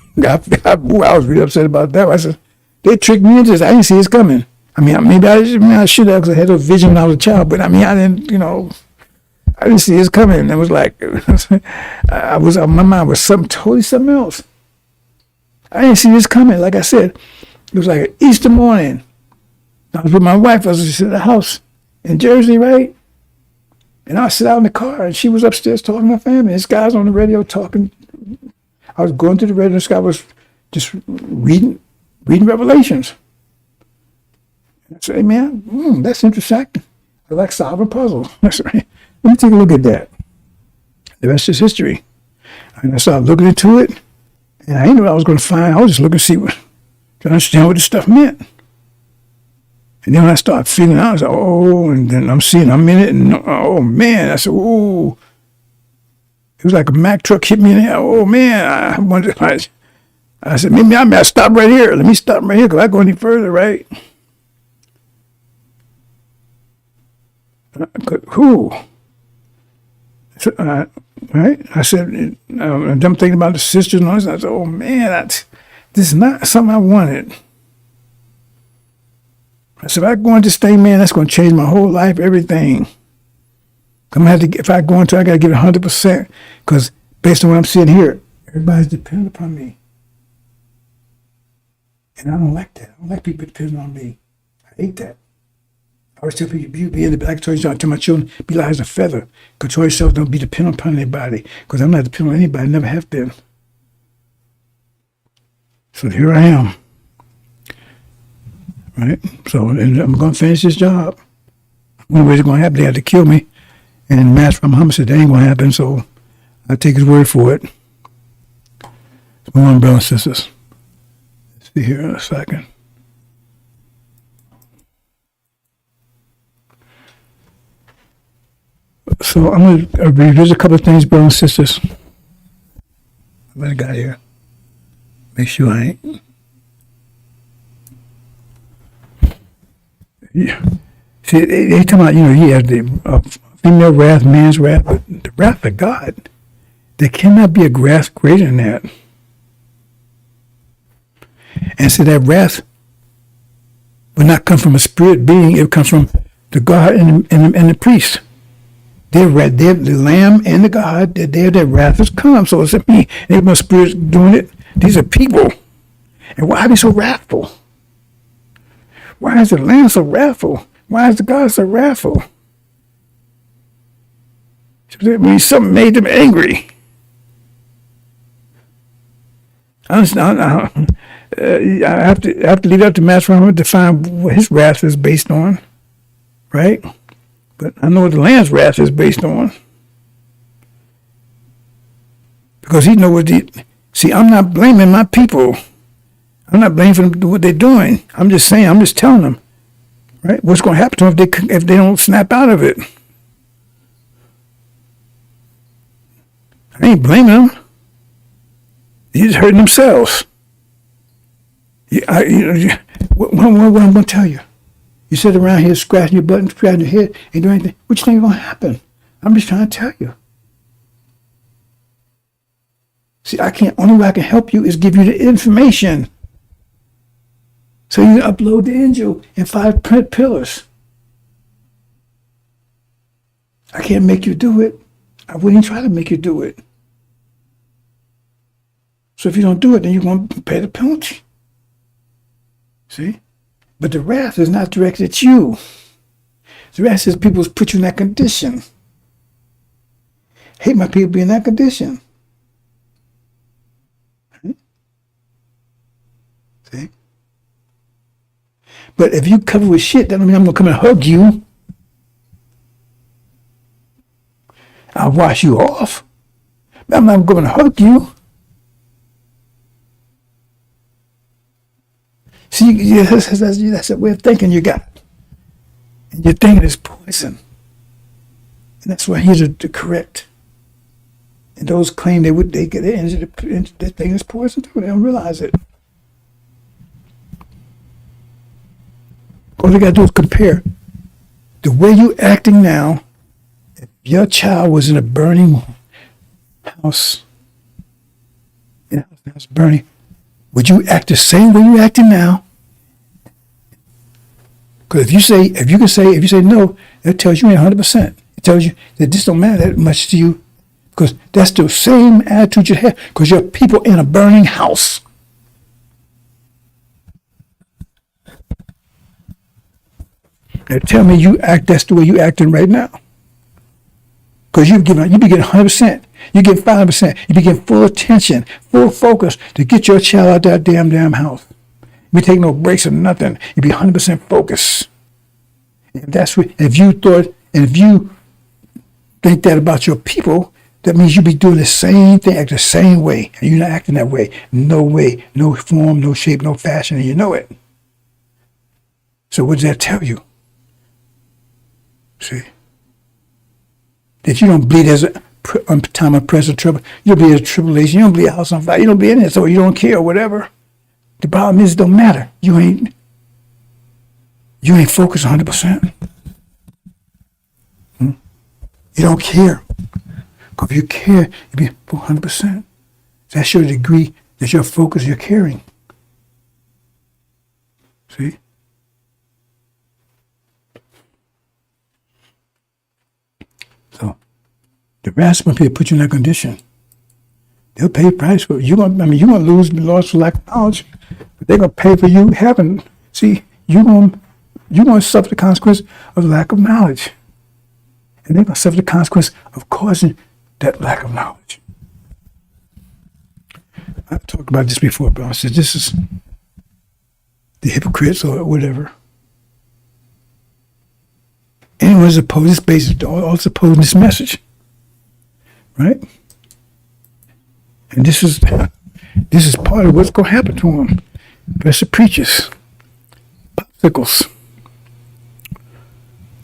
I was really upset about that. I said, they tricked me into this. I didn't see this coming. I mean, maybe I should have, because I had a vision when I was a child, but I mean, I didn't see this coming. It was like, my mind was totally something else. I didn't see this coming. Like I said, it was like an Easter morning. I was with my wife. I was just at the house in Jersey, right? And I sit out in the car, and she was upstairs talking to my family. This guy's on the radio talking. I was going to the radio. This guy was just reading Revelations. And I said, hey, man, that's interesting. I like solving puzzles. That's right. Let me take a look at that. The rest is history. And I started looking into it. And I didn't know what I was going to find. I was just looking to trying to understand what this stuff meant. And then when I started figuring out, I was like, oh, and then I'm in it, and oh, man. I said, oh. It was like a Mack truck hit me in the head. Oh, man. I said, maybe I may stop right here. Let me stop right here because I go any further, right? Who? Right? I said, I'm thinking about the sisters and all this. I said, oh, man, this is not something I wanted. I said, if I go into this thing, man, that's going to change my whole life, everything. I'm going to have to, if I go into it, I got to give it 100% because based on what I'm seeing here, everybody's dependent upon me. And I don't like that. I don't like people depending on me. I hate that. I always tell people, you be in the, like I tell my children, be light as a feather. Control yourself, don't be dependent upon anybody. Because I'm not dependent on anybody, never have been. So here I am. Right? So and I'm going to finish this job. One way it's going to happen, they have to kill me. And Master Muhammad said, that ain't going to happen. So I take his word for it. Come on, brothers and sisters. Let's see here in a second. So I'm going to revisit a couple of things, brothers and sisters. What I got here? Make sure I ain't. Yeah. See, they talk about, he has the female wrath, man's wrath, but the wrath of God, there cannot be a wrath greater than that. And so that wrath will not come from a spirit being, it will come from the God and the priest. They're the Lamb and the God, their wrath has come. So it's me. Ain't no spirits doing it. These are people. And why are they so wrathful? Why is the Lamb so wrathful? Why is the God so wrathful? I mean, something made them angry. I have to leave it up to Master Muhammad to find what his wrath is based on, right? But I know what the Lamb's wrath is based on. Because he knows see, I'm not blaming my people. I'm not blaming them for what they're doing. I'm just saying, I'm just telling them, right? What's going to happen to them if they don't snap out of it? I ain't blaming them. They're just hurting themselves. What I'm going to tell you. You sit around here scratching your butt and scratching your head and doing anything. What you think is going to happen? I'm just trying to tell you. See, only way I can help you is give you the information. So you upload the angel in 5 pillars. I can't make you do it. I wouldn't try to make you do it. So if you don't do it, then you're going to pay the penalty. See? But the wrath is not directed at you. The wrath is people put you in that condition. Hate my people be in that condition. See? But if you cover with shit, that don't mean I'm going to come and hug you. I'll wash you off. But I'm not going to hug you. See, that's a way of thinking you got. And your thinking is poison. And that's why he's to correct. And those claim they get into the thing is poison too. They don't realize it. All they got to do is compare the way you acting now. If your child was in a burning house, the house burning, would you act the same way you acting now? Because if you say no, that tells you ain't 100%. It tells you that this don't matter that much to you, because that's the same attitude you have. Because you're people in a burning house. Now tell me that's the way you acting right now. Because you be getting 100%. You get 5%. You be getting full attention, full focus to get your child out that damn house. You be taking no breaks or nothing. You be 100% focused. If you think that about your people, that means you be doing the same thing, act the same way, and you're not acting that way. No way, no form, no shape, no fashion, and you know it. So what does that tell you? See? That you don't bleed as time of present trouble. You'll be in tribulation. You don't be a house on fire. You don't be in it, so you don't care or whatever. The problem is, it don't matter. You ain't focused 100%. You don't care. Because if you care, you be 100%. That's your degree. That's your focus. You're caring. See? So, the rational people put you in that condition. They'll pay a price for it. You're gonna lose the loss for lack of knowledge, but they're gonna pay for you having. See, you're gonna suffer the consequence of lack of knowledge, and they're gonna suffer the consequence of causing that lack of knowledge. I've talked about this before, but I said this is the hypocrites or whatever. Anyone's opposed this basic, all opposing this message, right? And this is part of what's going to happen to them. Blessed preachers, popsicles,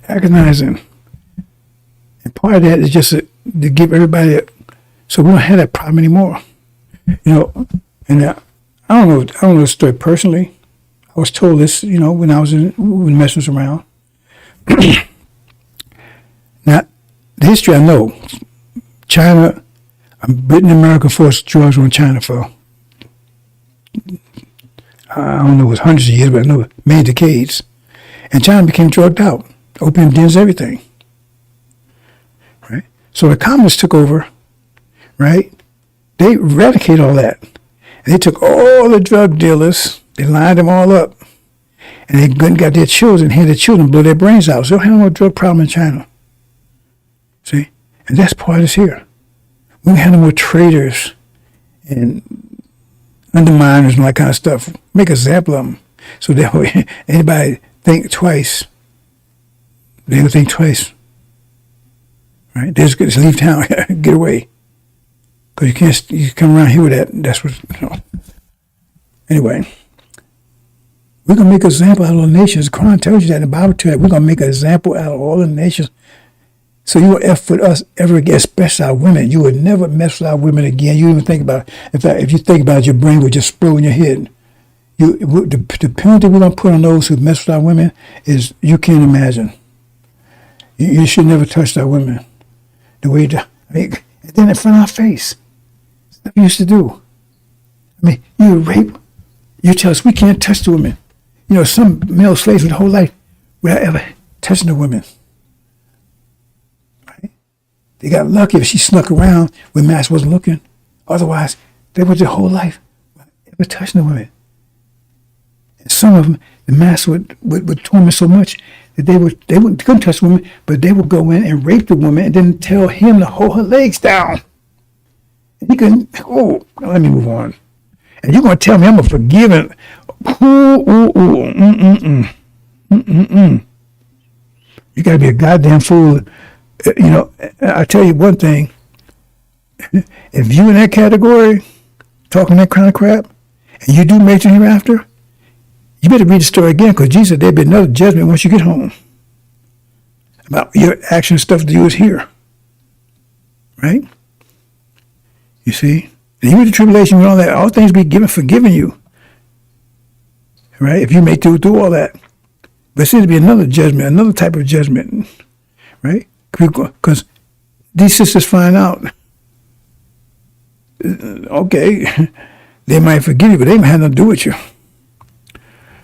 agonizing, and part of that is just to give everybody. So we don't have that problem anymore, And I don't know the story personally. I was told this, when I was when messing was around. Now, the history I know, China, Britain and America forced drugs on China for, I don't know, it was hundreds of years, but I know many decades. And China became drugged out. Opium dens, everything. Right? So the communists took over, right? They eradicated all that. And they took all the drug dealers, they lined them all up, and they got their children, had their children blow their brains out. So they don't have no drug problem in China. See? And that's part of this here. We don't have no more traitors and underminers and all that kind of stuff. Make an example of them. So that anybody think twice. They don't think twice. Right? They just leave town, get away. Because you come around here with that. That's what, Anyway, we're going to make an example out of all the nations. The Quran tells you that, in the Bible tells you that. We're going to make an example out of all the nations. So you won't F with us ever again, especially our women. You would never mess with our women again. You even think about it. In fact, if you think about it, your brain would just explode in your head. The penalty we're going to put on those who mess with our women is you can't imagine. You should never touch our women. The way and then in front of our face. Stuff you used to do. You rape. You tell us we can't touch the women. Some male slaves with their whole life without ever touching the women. Right? They got lucky if she snuck around when Master wasn't looking. Otherwise, they were their whole life without ever touching the women. And some of them, the Master would torment so much that they couldn't touch the woman, but they would go in and rape the woman and then tell him to hold her legs down. And he couldn't. Let me move on. And you're going to tell me I'm a forgiving. You got to be a goddamn fool. I tell you one thing. If you in that category, talking that kind of crap, and you do make it hereafter, you better read the story again, because Jesus said there'll be another judgment once you get home. About your action stuff to do is here. Right? You see? And you with the tribulation and all that, all things be forgiven you. Right? If you make through all that. But it seems to be another judgment, another type of judgment. Right? Because these sisters find out, okay, they might forgive you, but they don't have nothing to do with you.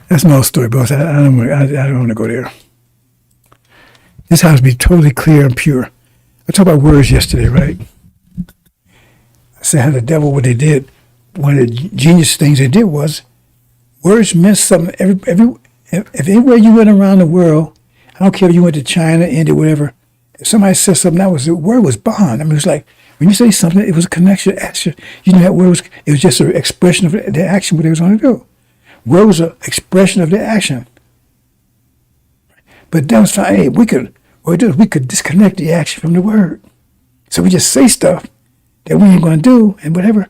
That's another story, boss. I don't want to go there. This has to be totally clear and pure. I talked about words yesterday, right? I said how the devil, what they did, one of the genius things they did was, words meant something. If everywhere you went around the world, I don't care if you went to China, India, whatever, if somebody said something, the word was bond. It was like, when you say something, it was a connection, action. That word it was just an expression of the action, what they was going to do. Word was an expression of their action. But that was fine. Hey, we could disconnect the action from the word. So we just say stuff that we ain't going to do and whatever.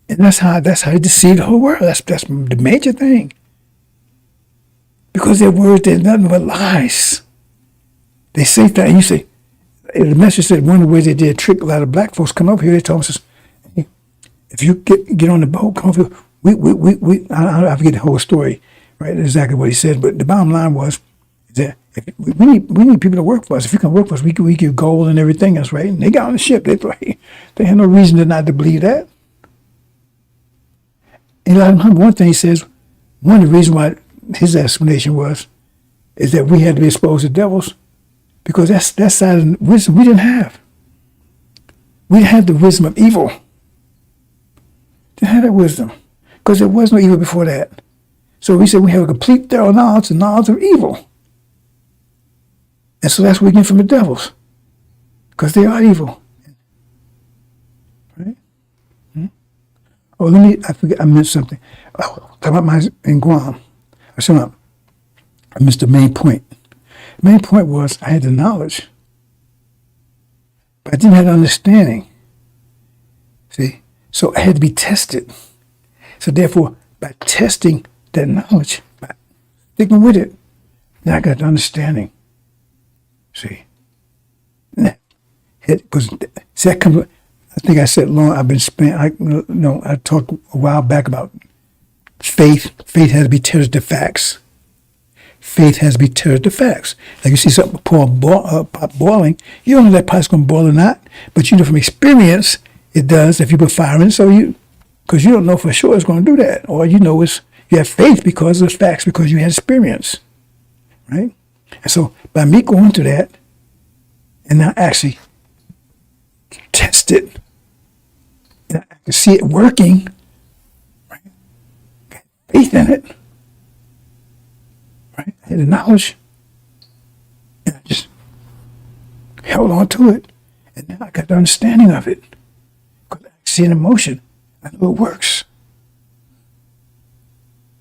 And that's how they deceive the whole world. That's the major thing. Because their words, they're nothing but lies. They say things, and you say, The message said one of the ways they did trick a lot of black folks come up here. They told us, hey, if you get on the boat, come up here. I forget the whole story, right? Exactly what he said, but the bottom line was that if we need people to work for us. If you can work for us, we give gold and everything else, right? And they got on the ship. They had no reason to not to believe that. And one thing he says, one of the reasons why his explanation is that we had to be exposed to devils because that side of wisdom we didn't have. We didn't have the wisdom of evil. Didn't have that wisdom because there was no evil before that. So we said we have a complete thorough knowledge of evil. And so that's what we get from the devils because they are evil. Right? Oh, I forget, I missed something. Oh, talk about in Guam. I missed the main point. The main point was I had the knowledge, but I didn't have the understanding. See? So I had to be tested. So therefore, by testing that knowledge, by sticking with it, then I got the understanding. See? That comes. I think I said I talked a while back about faith. Faith has to be tethered to facts. Faith has to be tethered to facts. Like you see something pot boiling, you don't know that pot's going to boil or not, but you know from experience it does if you put fire in it. Because you don't know for sure it's going to do that. All you know is you have faith because of facts, because you had experience, right? And so by me going through that and now actually test it, and I can see it working, right? Got faith in it, right? I had the knowledge, and I just held on to it, and now I got the understanding of it. Because I see an emotion, I know it works.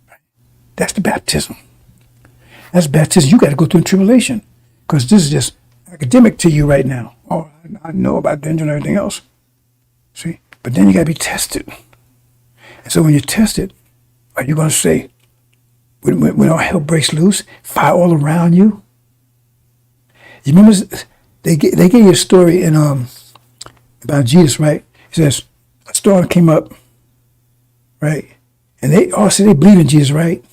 Right? That's the baptism. That's baptism. You got to go through tribulation, because this is just academic to you right now. Oh, I know about danger and everything else. See? But then you got to be tested. And so when you're tested, are you going to say, when all hell breaks loose, fire all around you? You remember, they gave you a story in about Jesus, right? It says, a storm came up, right? And they all said they believe in Jesus, right?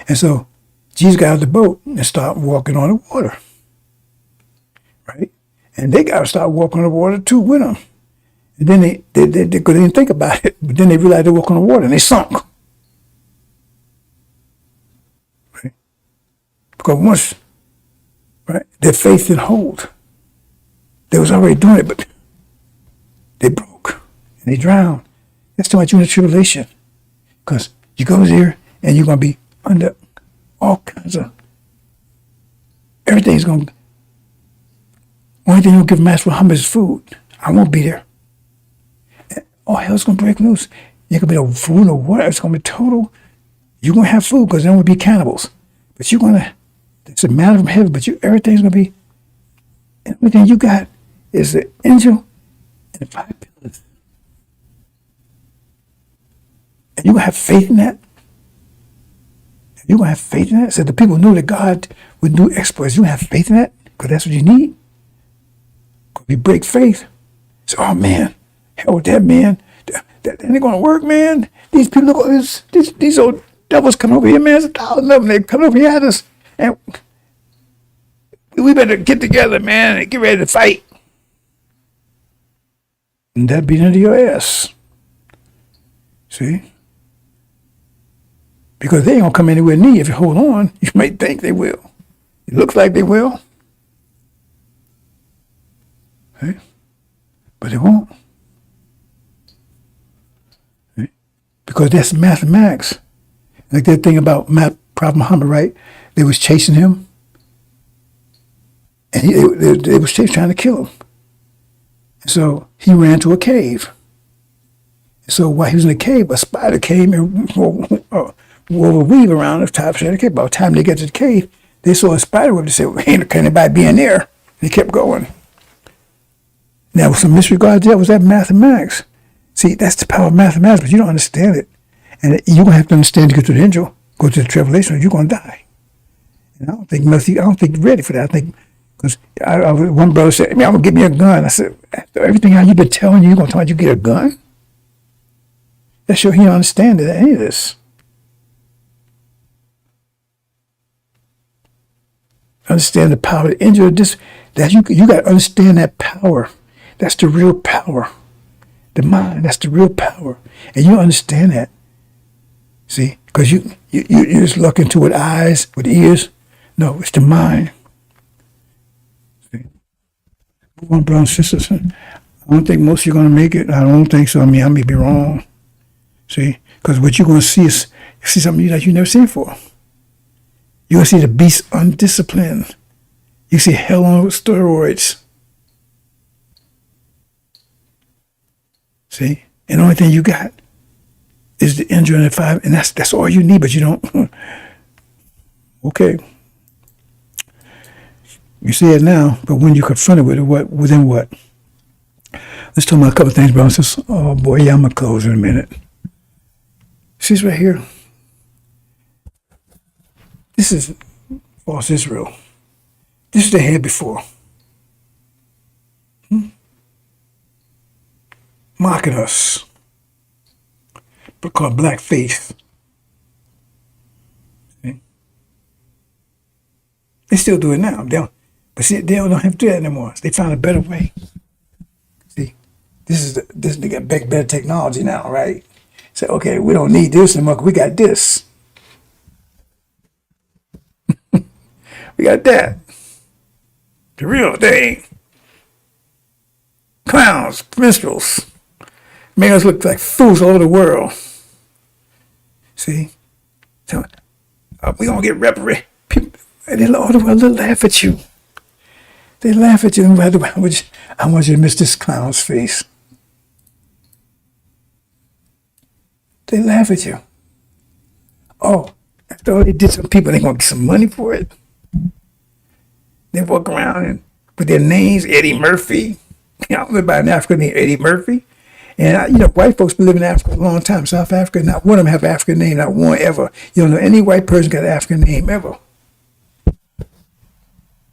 And so Jesus got out of the boat and started walking on the water, right? And they got to start walking on the water too with him. And then they didn't think about it, but then they realized they were walking on the water and they sunk. Right? Because once, right, their faith didn't hold. They was already doing it, but they broke and they drowned. That's too much in the tribulation. Because you go there and you're going to be under all kinds of, everything's going to, only thing you'll give Master Muhammad is food. I won't be there. And all hell's going to break loose. You're going to be no food, no water. It's going to be total. You're going to have food because then we'll be cannibals. But you're going to, it's a matter from heaven, but everything's going to be, everything you got is the angel and the 5 pillars. And you're going to have faith in that. You're going to have faith in that. So the people knew that God would do exploits. You have faith in that because that's what you need. Because we break faith. So, oh man, hell with that, man. That ain't going to work, man. These people, these old devils come over here, man. There's 1,000 of them. They come over here at us. And we better get together, man, and get ready to fight. And that'd be into your ass. See? Because they ain't going to come anywhere near you if you hold on. You might think they will. It looks like they will. Okay? But they won't. Okay? Because that's mathematics. Like that thing about Prophet Muhammad, right? They was chasing him. And they was trying to kill him. And so he ran to a cave. And so while he was in the cave, a spider came and wove a weave around the top of the cave. By the time they got to the cave, they saw a spider web. They said, well, ain't anybody be in there? And he kept going. Now, with some disregard to that, was that mathematics? See, that's the power of mathematics, but you don't understand it. And you're going to have to understand to go to the angel, go to the tribulation, or you're going to die. And I don't think you're ready for that. I think Because one brother said, "Man, I'm gonna give me a gun." I said, "After everything how you've been telling you gonna tell you get a gun?" That sure he don't understand any of this. Understand the power, the injury, this that you got to understand that power. That's the real power. The mind, that's the real power, and you don't understand that. See, because you just looking to with eyes, with ears. No, it's the mind. See, one brothers and sisters. I don't think most of you are going to make it. I don't think so. I mean, I may be wrong. See, because what you're going to see is you see something that you never seen before. You're going to see the beast undisciplined. You see hell on steroids. See, and the only thing you got is the injury and the five, and that's all you need. But you don't. Okay, you see it now, but when you confront it with it, then what? Let's talk about a couple of things, brothers. Oh boy, yeah, I'm gonna close in a minute. See this right here. This is false Israel. This is what they had before. Mocking us, but called black faith. See? They still do it now. But see, they don't have to do that anymore. They found a better way. See, they got better technology now, right? Say, okay, we don't need this anymore. We got this. We got that. The real thing. Clowns, minstrels. Make us look like fools all over the world. See? So, we gonna get reparated. People all the world laugh at you. They laugh at you. I want you to miss this clown's face. They laugh at you. Oh, after all they did, some people, they gonna get some money for it. They walk around and with their names, Eddie Murphy. I don't live by an African named Eddie Murphy. And, white folks been living in Africa a long time. South Africa, not one of them have an African name, not one ever. You don't know any white person got an African name ever.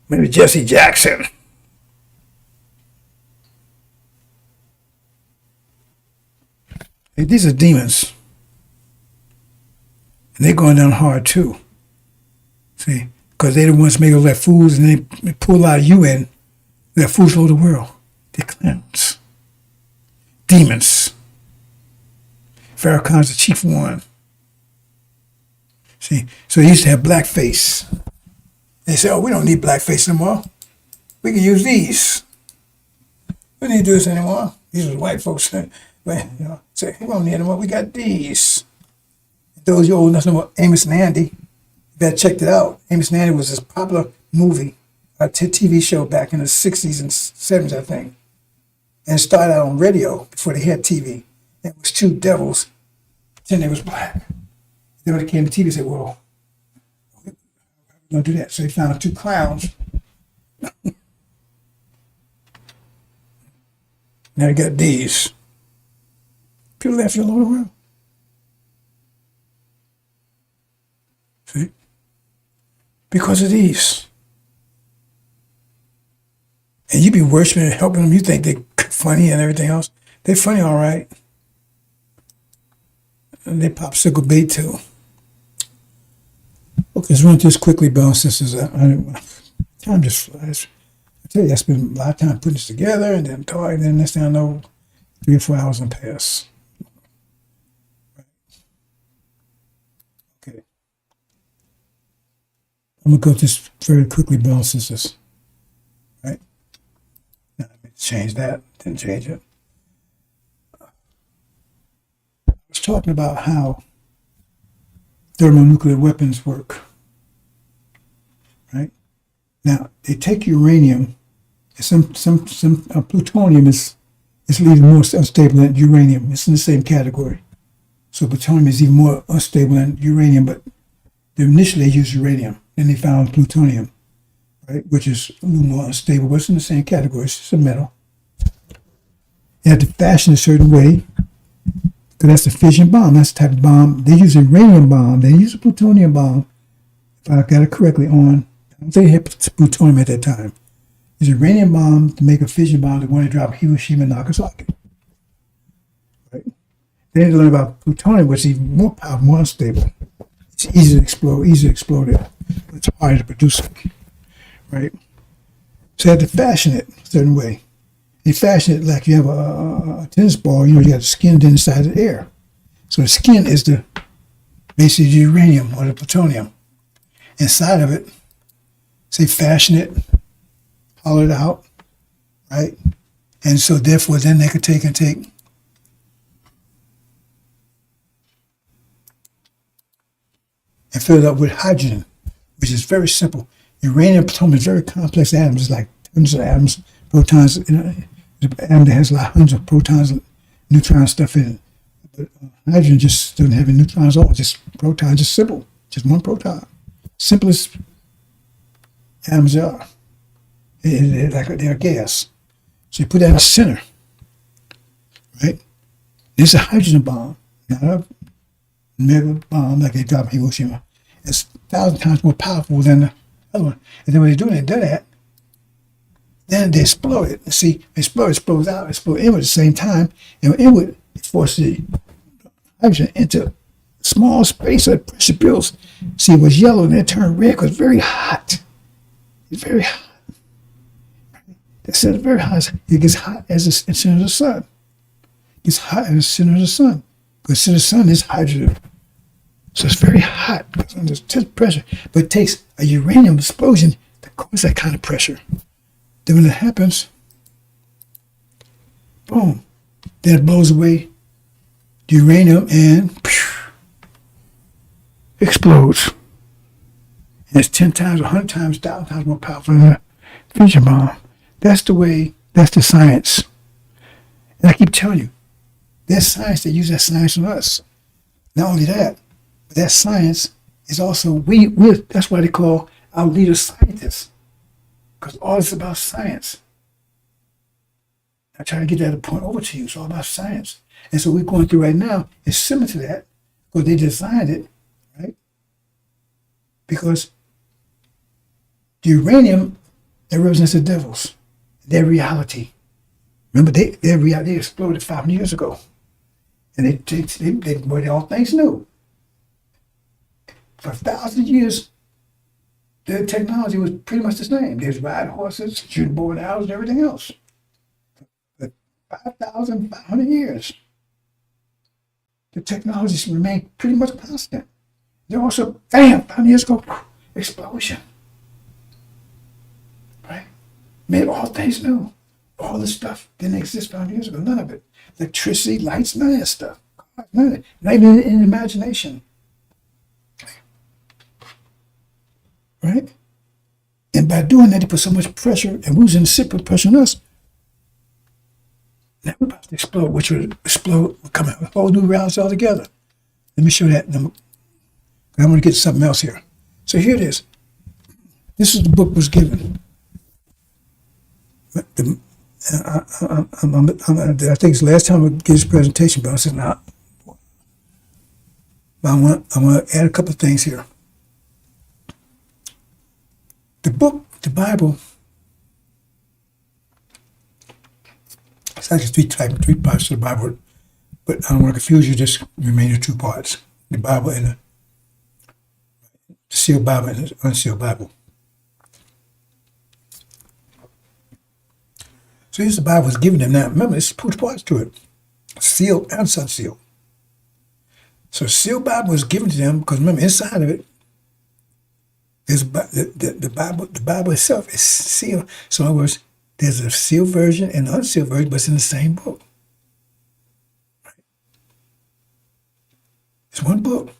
Maybe Jesse Jackson. Hey, these are demons. And they're going down hard too. See? Because they're the ones making all that fools and they pull a lot of you in. They're fools all over the world. They're clowns. Demons. Farrakhan's the chief one. See, so they used to have blackface. They said, "Oh, we don't need blackface anymore. We can use these. We don't need to do this anymore." These are white folks say, "Say we don't need anymore. We got these." Those you old enough to know Amos and Andy, you better check it out. Amos and Andy was this popular movie, a TV show back in the 60s and 70s, I think. And it started out on radio before they had TV. It was two devils, then they was black. Then when it came to TV, they said, "Well, we're going to do that." So they found two clowns. Now you got these. People laughing all over the world. See? Because of these. And you be worshiping and helping them. You think they're funny and everything else. They're funny, all right. And they popsicle bait too. Okay, let's run through this quickly, brothers and sisters. Time just flies. I tell you, I spent a lot of time putting this together and then talking, and then next thing I know, 3 or 4 hours will pass. Okay. I'm going to go through this very quickly, brothers and sisters. Right? Now, let me change that. Didn't change it. I was talking about how thermonuclear weapons work. Right? Now, they take uranium, and some plutonium is even more unstable than uranium. It's in the same category. So plutonium is even more unstable than uranium, but initially they used uranium, then they found plutonium, right, which is a little more unstable, but it's in the same category. It's just a metal. You have to fashion a certain way, because that's a fission bomb. That's the type of bomb. They use a uranium bomb. They use a plutonium bomb, if I got it correctly, on. I don't think they had plutonium at that time. use a uranium bomb to make a fission bomb that want to drop Hiroshima and Nagasaki. Right? Then they learn about plutonium, which is even more powerful, more unstable. It's easy to explode, but it's harder to produce it. Right? So you have to fashion it a certain way. You fashion it like you have a tennis ball, you got the skin inside the air. So the skin is basically the uranium or the plutonium. Inside of it, say fashion it, hollow it out, right? And so therefore then they could take and fill it up with hydrogen, which is very simple. Uranium and plutonium is very complex atoms. It's like tons of atoms, protons. The atom that has like hundreds of protons, neutrons, stuff in it. But hydrogen just doesn't have any neutrons at all. Just protons, just simple, just one proton. Simplest atoms are. They're gas. So you put that in the center, right? This is a hydrogen bomb, not a mega bomb like they dropped in Hiroshima. It's 1,000 times more powerful than the other one. And then when they do that, then they explode it. See, explodes out, explode inward at the same time. And inward, it forces the hydrogen into small space so the pressure builds. See, it was yellow and it turned red because it's very hot. It's very hot. That's it, very hot. It gets hot as the center of the sun. It gets hot as the center of the sun. Because the center of the sun is hydrogen. So it's very hot because under intense pressure. But it takes a uranium explosion to cause that kind of pressure. Then when it happens, boom, then it blows away the uranium and explodes. And it's 10 times, 100 times, 1,000 times more powerful than a fission bomb. That's the way, that's the science. And I keep telling you, there's science that uses that science on us. Not only that, but that science is also, that's why they call our leaders scientists. Because all it's about science. I try to get that point over to you. It's all about science. And so we're going through right now is similar to that because they designed it, right? Because the uranium, that represents the devils, their reality. Remember, their reality exploded 500 years ago. And they all things new. For 1,000 years, their technology was pretty much the same. There's riding horses, shooting bow and arrows, and everything else. For 5,500 years, the technology remained pretty much constant. Then also, bam, 500 years ago, explosion. Right? Made all things new. All this stuff didn't exist 500 years ago, none of it. Electricity, lights, none of that stuff. None of it. Not even in imagination. Right? And by doing that, they put so much pressure, and we was in the put pressure on us. Now we're about to explode, which would explode, come out, a whole new reality altogether. Let me show that. I'm going to get something else here. So here it is. This is the book was given. I think it's the last time I gave this presentation, but I said, nah. But I want to add a couple of things here. The book, the Bible, it's actually three parts to the Bible, but I don't want to confuse you, just remain the two parts. The Bible and the sealed Bible and the unsealed Bible. So here's the Bible was given them. Now, remember, there's two parts to it, sealed and unsealed. So the sealed Bible was given to them because remember, inside of it, there's the Bible itself is sealed. So in other words, there's a sealed version and an unsealed version, but it's in the same book. Right? It's one book.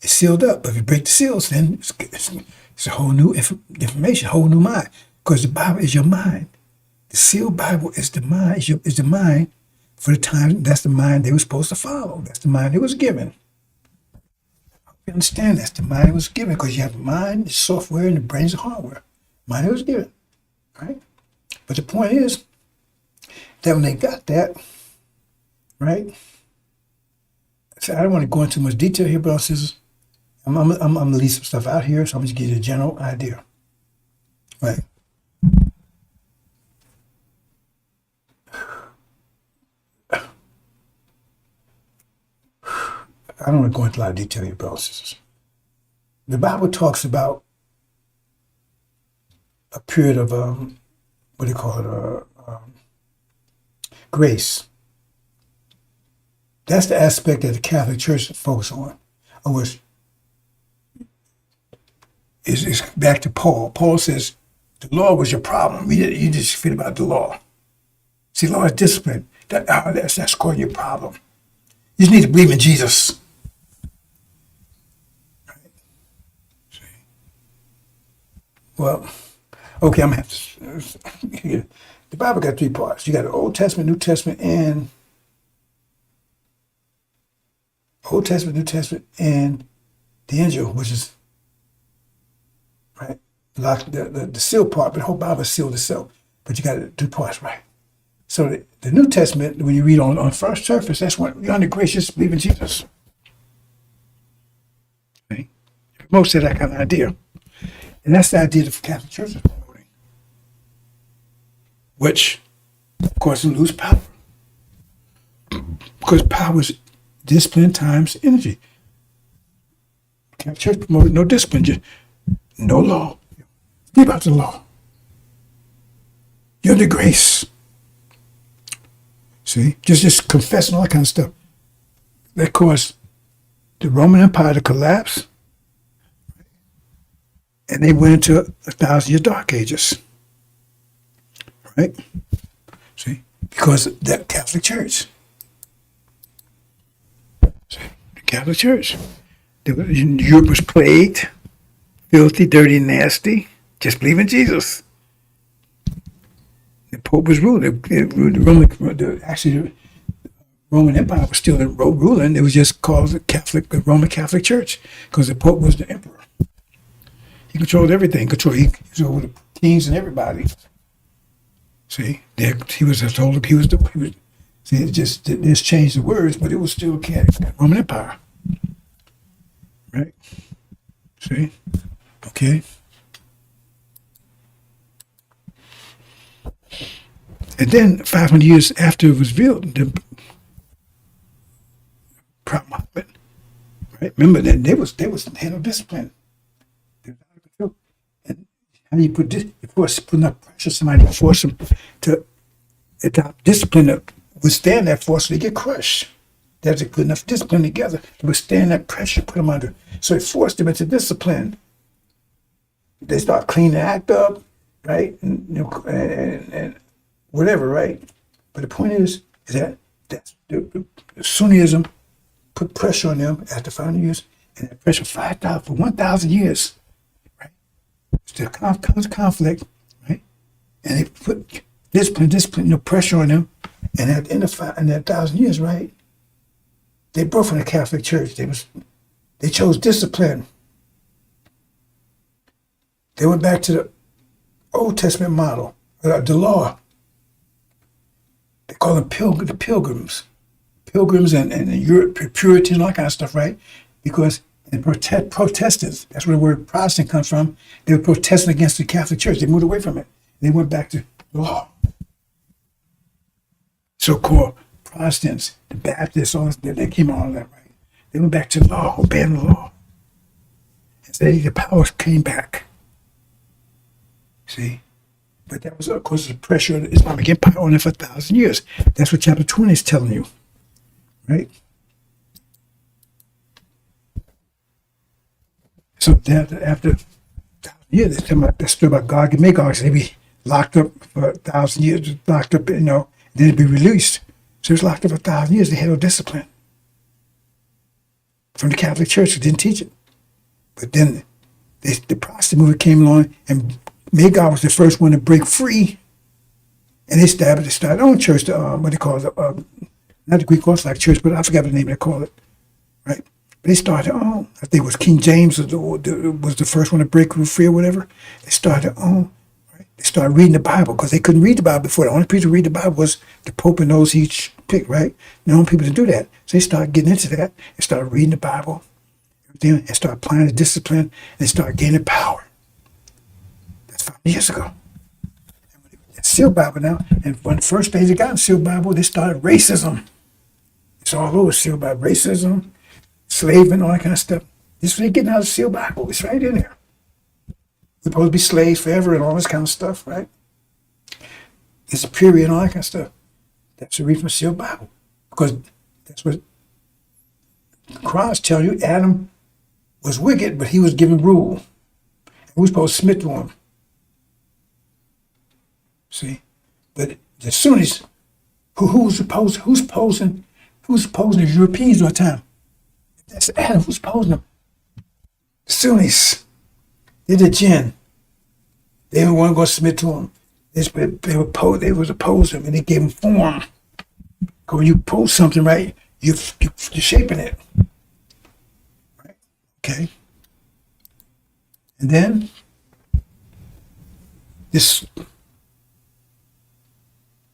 It's sealed up. But if you break the seals, then it's a whole new information, a whole new mind. Because the Bible is your mind. The sealed Bible is the mind, is the mind for the time. That's the mind they were supposed to follow. That's the mind they was given. You understand? That's the mind it was given because you have the mind, the software, and the brain is the hardware. Mind it was given, right? But the point is that when they got that, right? So I don't want to go into much detail here, but I'm gonna leave some stuff out here, so I'm just give you a general idea, right? I don't want to go into a lot of detail here, brothers and sisters. The Bible talks about a period of what do you call it? Grace. That's the aspect that the Catholic Church focuses on. Of which is back to Paul. Paul says the law was your problem. You just feel about the law. See, law is discipline. That's called your problem. You just need to believe in Jesus. Right? See? Well, okay, I'm gonna have to. The Bible got 3 parts. You got the Old Testament, New Testament, and Old Testament, New Testament, and the angel, which is right, like the seal part. But the whole Bible is sealed itself. But you got 2 parts, right? So the New Testament, when you read on first surface, that's when you're under grace, just believe in Jesus. Right? Most of that kind of idea, and that's the idea of the Catholic Church is promoting, which, of course, will lose power because power is discipline times energy. Catholic Church promoted no discipline, just no law. Think about the law. You're under grace. See, just confessing all that kind of stuff. That caused the Roman Empire to collapse, and they went into 1,000-year dark ages. Right? See, because of that Catholic Church. See, the Catholic Church. Europe was plagued, filthy, dirty, nasty. Just believe in Jesus. The Pope was ruling. The Roman Empire was still ruling. It was just called the Roman Catholic Church because the Pope was the emperor. He controlled everything. He was over the kings and everybody. See, he was told he was. See, it just changed the words, but it was still a Roman Empire. Right? See? Okay. And then 500 years after it was revealed, the problem happened. Right? Remember that they was had no discipline. They was out of control. And how do you put this? You put enough pressure somebody to force them to adopt discipline to withstand that force, so they get crushed. That's a good enough discipline together to withstand that pressure, put them under. So it forced them into discipline. They start cleaning the act up, right? And whatever, right? But the point is that the Sunnism put pressure on them after 500 years, and that pressure 5,000 for 1,000 years, right? Still comes conflict, right? And they put discipline, pressure on them, and at the end of that 1,000 years, right? They broke from the Catholic Church. They chose discipline. They went back to the Old Testament model, the law. They call them the pilgrims and Europe, Puritans, and all that kind of stuff, right? Because the Protestants, that's where the word Protestant comes from. They were protesting against the Catholic Church. They moved away from it. They went back to law. So-called Protestants, the Baptists, all that, they came on all that, right? They went back to law, obeying the law. And so the power came back. See? But that was, of course, the pressure of the Islamic Empire on it for 1,000 years. That's what chapter 20 is telling you, right? So after 1,000 years, they're still about Gog and Magog. They'd be locked up for 1,000 years, locked up, then they'd be released. So it was locked up for 1,000 years. They had no discipline from the Catholic Church. They didn't teach it. But then the Protestant movement came along, and Magog was the first one to break free, and they started their own church. What they call it, not the Greek Orthodox Church, but I forgot the name they call it. Right? But they started their own. I think it was King James was the first one to break free or whatever. They started their own. Right? They started reading the Bible because they couldn't read the Bible before. The only people to read the Bible was the Pope and those he picked. Right? The only people to do that. So they started getting into that and started reading the Bible, everything, and started applying the discipline and started gaining power. 5 years ago. It's sealed Bible now. And when the first day they got in sealed Bible, they started racism. It's all over sealed Bible. Racism, slave and all that kind of stuff. This is what they're getting out of the sealed Bible. It's right in there. We're supposed to be slaves forever and all this kind of stuff, right? It's a period and all that kind of stuff. That's the reason for the sealed Bible. Because that's what Christ tells you. Adam was wicked, but he was given rule. And we're supposed to submit to him. See? But as soon as who's opposing the Europeans all the time? That's Adam. Who's opposing them? The Sunnis. They're the jinn. They didn't want to go submit to him. They was opposed him, and they gave him form. Because when you pose something right, you're shaping it. Right? Okay. And then this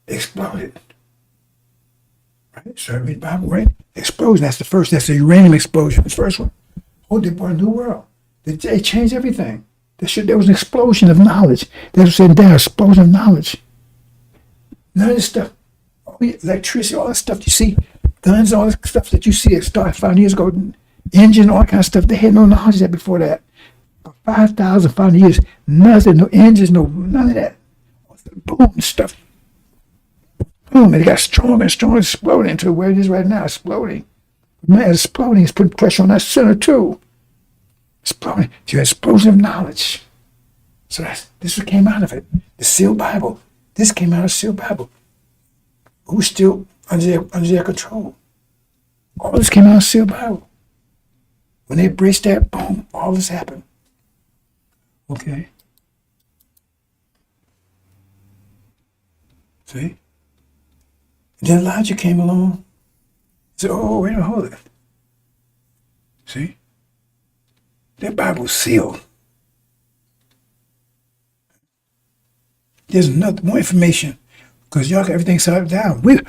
exploded. Right? So I read the Bible, right? Explosion. That's the first. That's the uranium explosion. The first one. Oh, they brought a new world. They changed everything. There was an explosion of knowledge. They were saying there, explosion of knowledge. None of this stuff, all the electricity, all that stuff you see, guns, all this stuff that you see that started 5 years ago, engine, all that kind of stuff, they had no knowledge of that before that. For 5,500 years, nothing, no engines, none of that. Boom, stuff. Boom, and it got stronger and stronger, exploding into where it is right now, exploding. Man, it's exploding, it's putting pressure on that center too. Exploding. You explosion of knowledge. So this is what came out of it. The sealed Bible. This came out of the sealed Bible. Who's still under their control? All this came out of the sealed Bible. When they embraced that, boom, all this happened. Okay. See? And then Elijah came along. He said, oh, wait a minute, hold it. See? That Bible's sealed. There's more information because y'all got everything set up down. The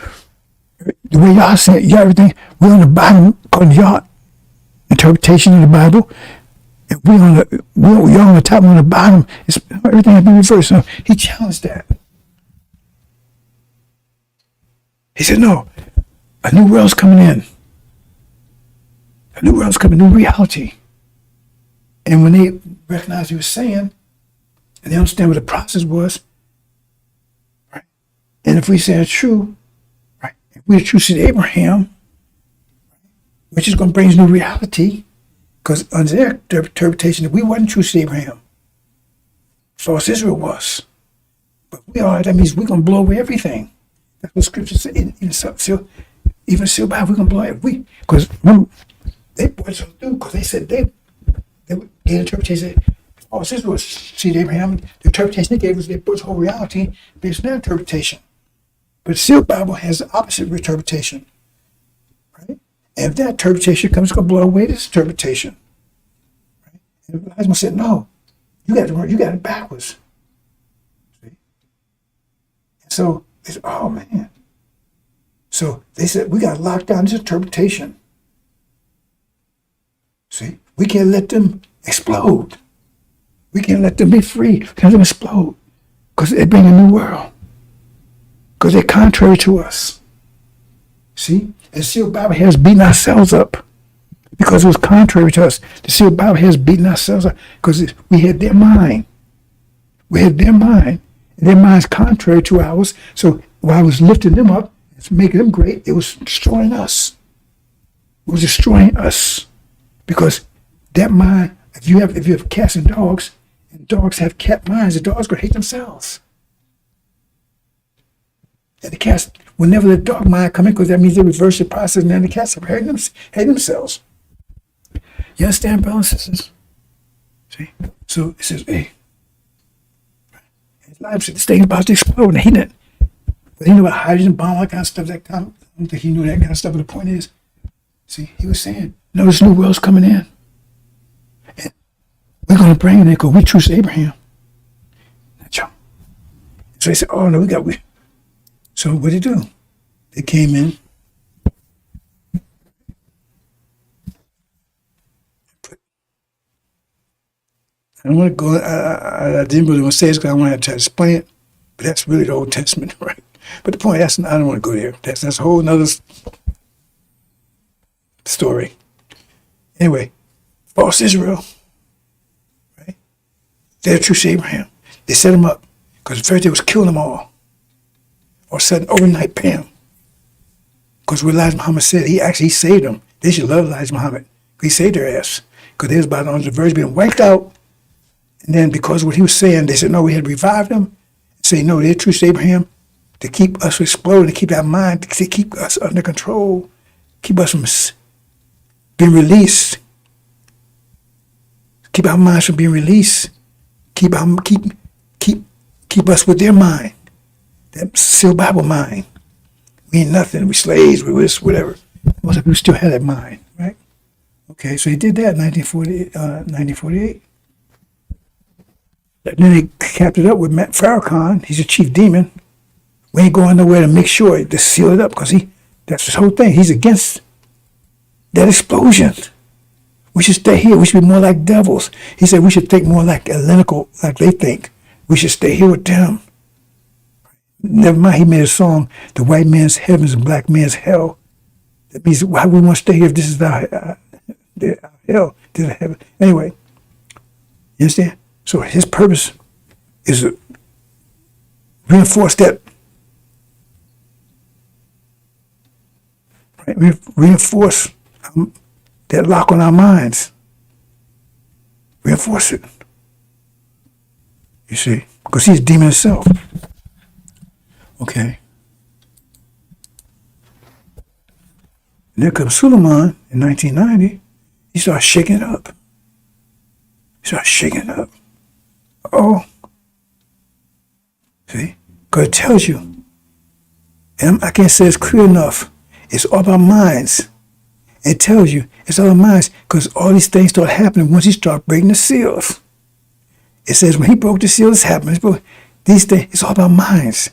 way y'all say it, y'all everything, we're on the bottom according to y'all interpretation of the Bible. And y'all on the top, we're on the bottom. Everything has been reversed. So he challenged that. He said, no, a new world's coming in. A new world's coming, new reality. And when they recognized what he was saying, and they understand what the process was, right? And if we say it's true, right? If we're true to Abraham, which is going to bring us new reality, because under their interpretation, if we wasn't true to Abraham, false Israel was. But we are, that means we're going to blow away everything. That's what Scripture said. Even sealed Bible, we're going to blow it. Because they brought us through, because they said the interpretation, oh, this was seed Abraham. The interpretation they gave was they put whole reality based on their interpretation. But the sealed Bible has the opposite interpretation. Right? And if that interpretation comes, it's going to blow away this interpretation. Right? And Elijah said, no, you got it backwards. See? And so they said, oh man. So they said, we got to lock down this interpretation. See? We can't let them explode. We can't let them be free. We can't let them explode. Because they bring a new world. Because they're contrary to us. See? And the sealed Bible has beaten ourselves up. Because it was contrary to us. The sealed Bible has beaten ourselves up. Because we had their mind. We had their mind. And their mind's contrary to ours. So while I was lifting them up, it's making them great, it was destroying us. It was destroying us. Because that mind, if you have cats and dogs dogs have cat minds, the dogs gonna hate themselves. And the cats, whenever the dog mind come in, because that means they reverse the process, and then the cats are hate themselves. You understand, brothers and sisters? See? So it says, hey, his life said this thing about to explode, and he didn't. But he knew about hydrogen bomb, all that kind of stuff. I don't think he knew that kind of stuff. But the point is, see, he was saying, no, this new world's coming in. And we're going to bring it in because we trust Abraham. So they said, oh, no, we. So what did they do? They came in. I don't want to go, I didn't really want to say this because I want to try to explain it, but that's really the Old Testament, right? But the point, I don't want to go there. That's a whole nother story. Anyway, false Israel, right? They're the true seed of Abraham. They set him up because first they was killing them all. Or sudden overnight, bam. Because what Elijah Muhammad said, he saved them. They should love Elijah Muhammad. He saved their ass. Because they was about on the verge of being wiped out. And then because of what he was saying, they said, no, we had to revive them. Say, no, they're true to Abraham to keep us from exploding, to keep our mind, to keep us under control, keep us from being released. Keep our minds from being released. Keep us with their mind. That sealed Bible mind. We ain't nothing. We slaves. We this, whatever. Most people still have that mind, right? Okay, so he did that in 1948. Then they capped it up with Matt Farrakhan. He's a chief demon. We ain't going nowhere to make sure to seal it up because that's his whole thing. He's against that explosion. We should stay here. We should be more like devils. He said we should think more like Hellenical, like they think. We should stay here with them. Never mind, he made a song, The White Man's Heavens and Black Man's Hell. That means why we want to stay here if this is our hell, this is heaven. Anyway, you understand? So his purpose is to reinforce that, right? Reinforce that lock on our minds. Reinforce it. You see? Because he's a demon himself. Okay. And there comes Suleiman in 1990. He starts shaking it up. Oh. See? Because it tells you. And I can't say it's clear enough. It's all about minds. It tells you it's all about minds because all these things start happening once you start breaking the seals. It says when he broke the seal, this happened. These things, it's all about minds.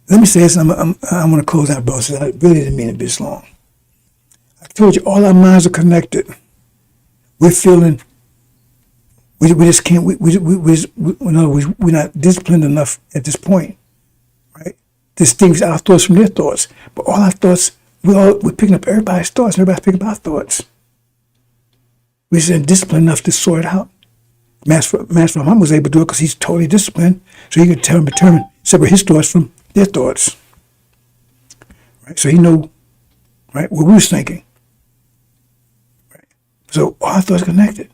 Let me say this, I'm going to close out, bro, so I really didn't mean it this long. I told you, all our minds are connected. We're feeling, we just can't, we're not disciplined enough at this point, right? Distinguish our thoughts from their thoughts. But all our thoughts, we're picking up everybody's thoughts, and everybody's picking up our thoughts. We're just disciplined enough to sort it out. Master Muhammad was able to do it because he's totally disciplined, so he could determine, separate his thoughts from their thoughts. Right? So he knew, right, what we was thinking. Right? So all our thoughts connected.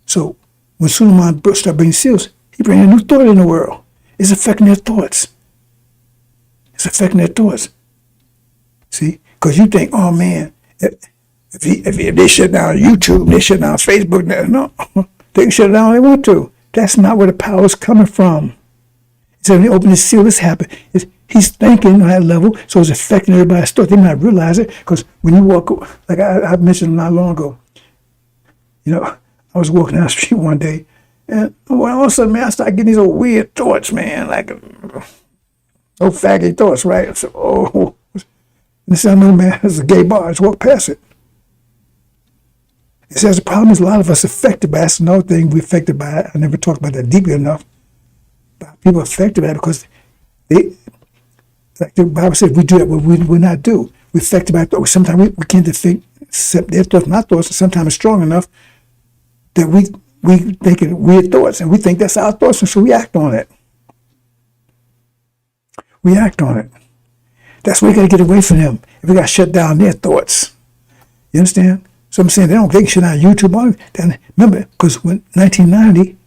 So when Suleiman started bringing seals, he brought a new thought in the world. It's affecting their thoughts. See? Because you think, oh man, if they shut down YouTube, they shut down Facebook, no, they can shut it down if they want to. That's not where the power is coming from. So when they open the seal, this happened. He's thinking on that level, so it's affecting everybody's thought. They might not realize it, because when you walk, like I mentioned not long ago, I was walking down the street one day, and all of a sudden, man, I started getting these old weird thoughts, man, like old faggy thoughts, right? So, and I said, no, man, it's a gay bar. I just walked past it. It says the problem is a lot of us affected by it. That's another thing we're affected by it. I never talked about that deeply enough. But people are affected by it because they, like the Bible says, we do that what we not do. We're affected by it. Sometimes we can't accept their thoughts, not thoughts, and sometimes it's strong enough that we think it weird thoughts, and we think that's our thoughts, and so we act on it. That's why we got to get away from them. If we got to shut down their thoughts. You understand? So I'm saying they can shut down YouTube on it. Then remember, because when 1990,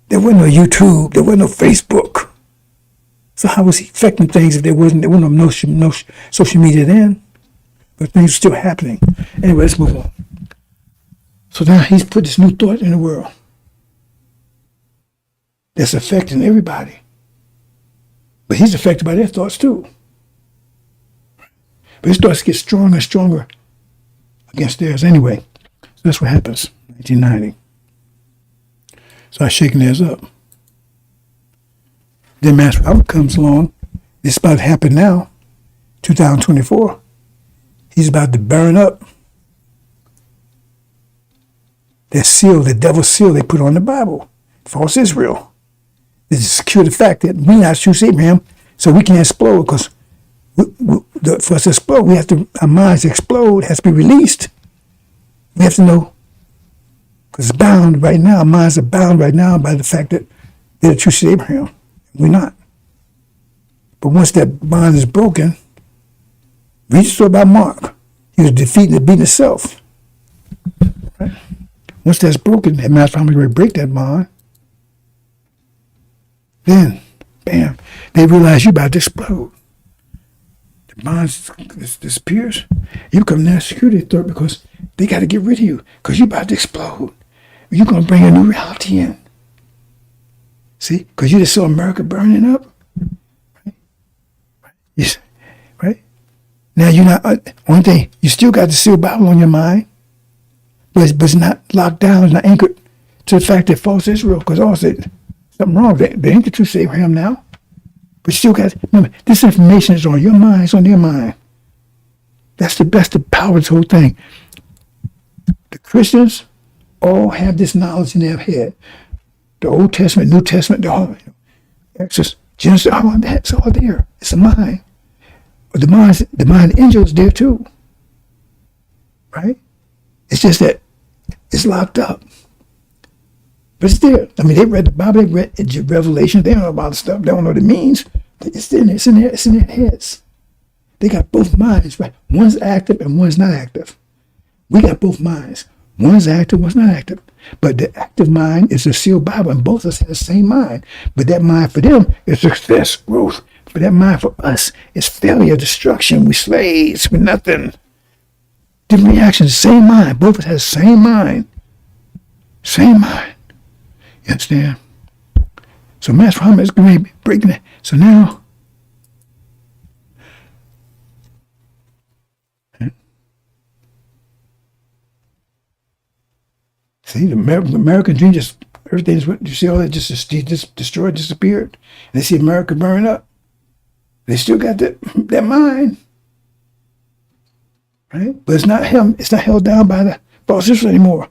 there wasn't no YouTube, there wasn't no Facebook. So how was he affecting things if there wasn't no social media then? But things were still happening. Anyway, let's move on. So now he's put this new thought in the world that's affecting everybody. But he's affected by their thoughts too. But his thoughts get stronger and stronger against theirs anyway. So that's what happens, 1990. Start shaking theirs up. Then Master Robert comes along. It's about to happen now, 2024. He's about to burn up that seal, the devil's seal they put on the Bible, false Israel. This is secure the fact that we're not true to Abraham, so we can't explode because for us to explode, our minds explode, has to be released. We have to know, because it's bound right now, minds are bound right now by the fact that they're the true seed of Abraham. We're not. But once that bond is broken, read the story about Mark. He was defeating and beating himself. Right? Once that's broken, that man's probably going to break that bond. Then, bam, they realize you're about to explode. The bond disappears. You become national security threat because they got to get rid of you because you're about to explode. You're going to bring a new reality in. See? Because you just saw America burning up. Right? Yes. Right? Now you're not, one thing, you still got the sealed Bible on your mind, but it's not locked down, it's not anchored to the fact that false Israel, because all said something wrong. They ain't the true seed of Abraham now. But you still got, remember, this information is on your mind, it's on their mind. That's the power of this whole thing. The Christians all have this knowledge in their head. The Old Testament, New Testament, Exodus, Genesis, all of that's all there. It's a mind. But the mind of the angel is there too. Right? It's just that it's locked up. But it's there. I mean, they read the Bible, they read Revelation, they don't know about the stuff, they don't know what it means. It's in there, it's in their heads. They got both minds, right? One's active and one's not active. We got both minds. One's active, one's not active. But the active mind is the sealed Bible, and both of us have the same mind. But that mind for them is success, growth. But that mind for us is failure, destruction. We slaves, we're nothing. Different reactions, same mind. Both of us have the same mind. Same mind. You understand? So Mass Muhammad is going to be breaking it. So now, see, the American dream just, everything is, you see all that just destroyed, disappeared. And they see America burn up. They still got that mind. Right? But it's not held down by the false Israel anymore.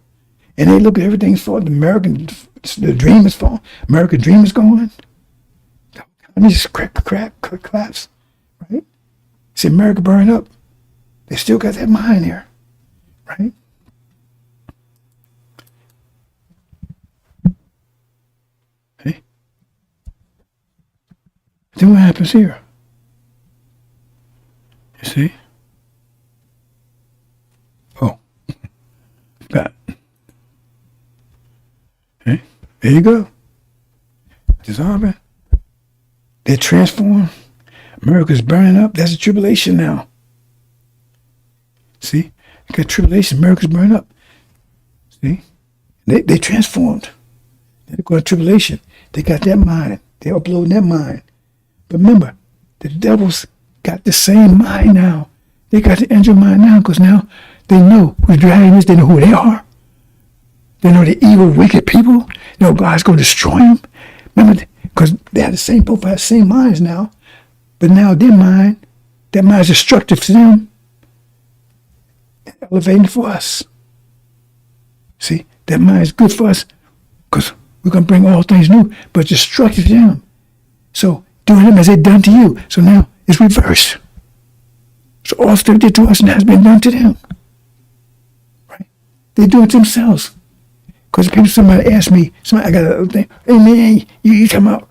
And they look at everything's falling. The dream is falling. American dream is gone. The economy just collapse. Right? See America burn up. They still got that mind there. Right? Okay. Then what happens here? You see? Oh. That. Okay. There you go. Dissolving. They're transformed. America's burning up. That's a tribulation now. See? You got tribulation. America's burning up. See? They transformed. They're going to tribulation. They got that mind. They're uploading that mind. But remember, the devil's got the same mind now. They got the angel mind now because now they know who the dragon is. They know who they are. They know the evil, wicked people. They know God's going to destroy them. Remember, because they have the same, both have the same minds now. But now their mind, that mind is destructive to them. Elevating for us. See, that mind is good for us because we're going to bring all things new, but it's destructive to them. So do them as they've done to you. So now it's reversed. So all stuff they did to us now has been done to them. Right? They do it themselves. Because somebody asked me, I got a thing, hey man, you talking about,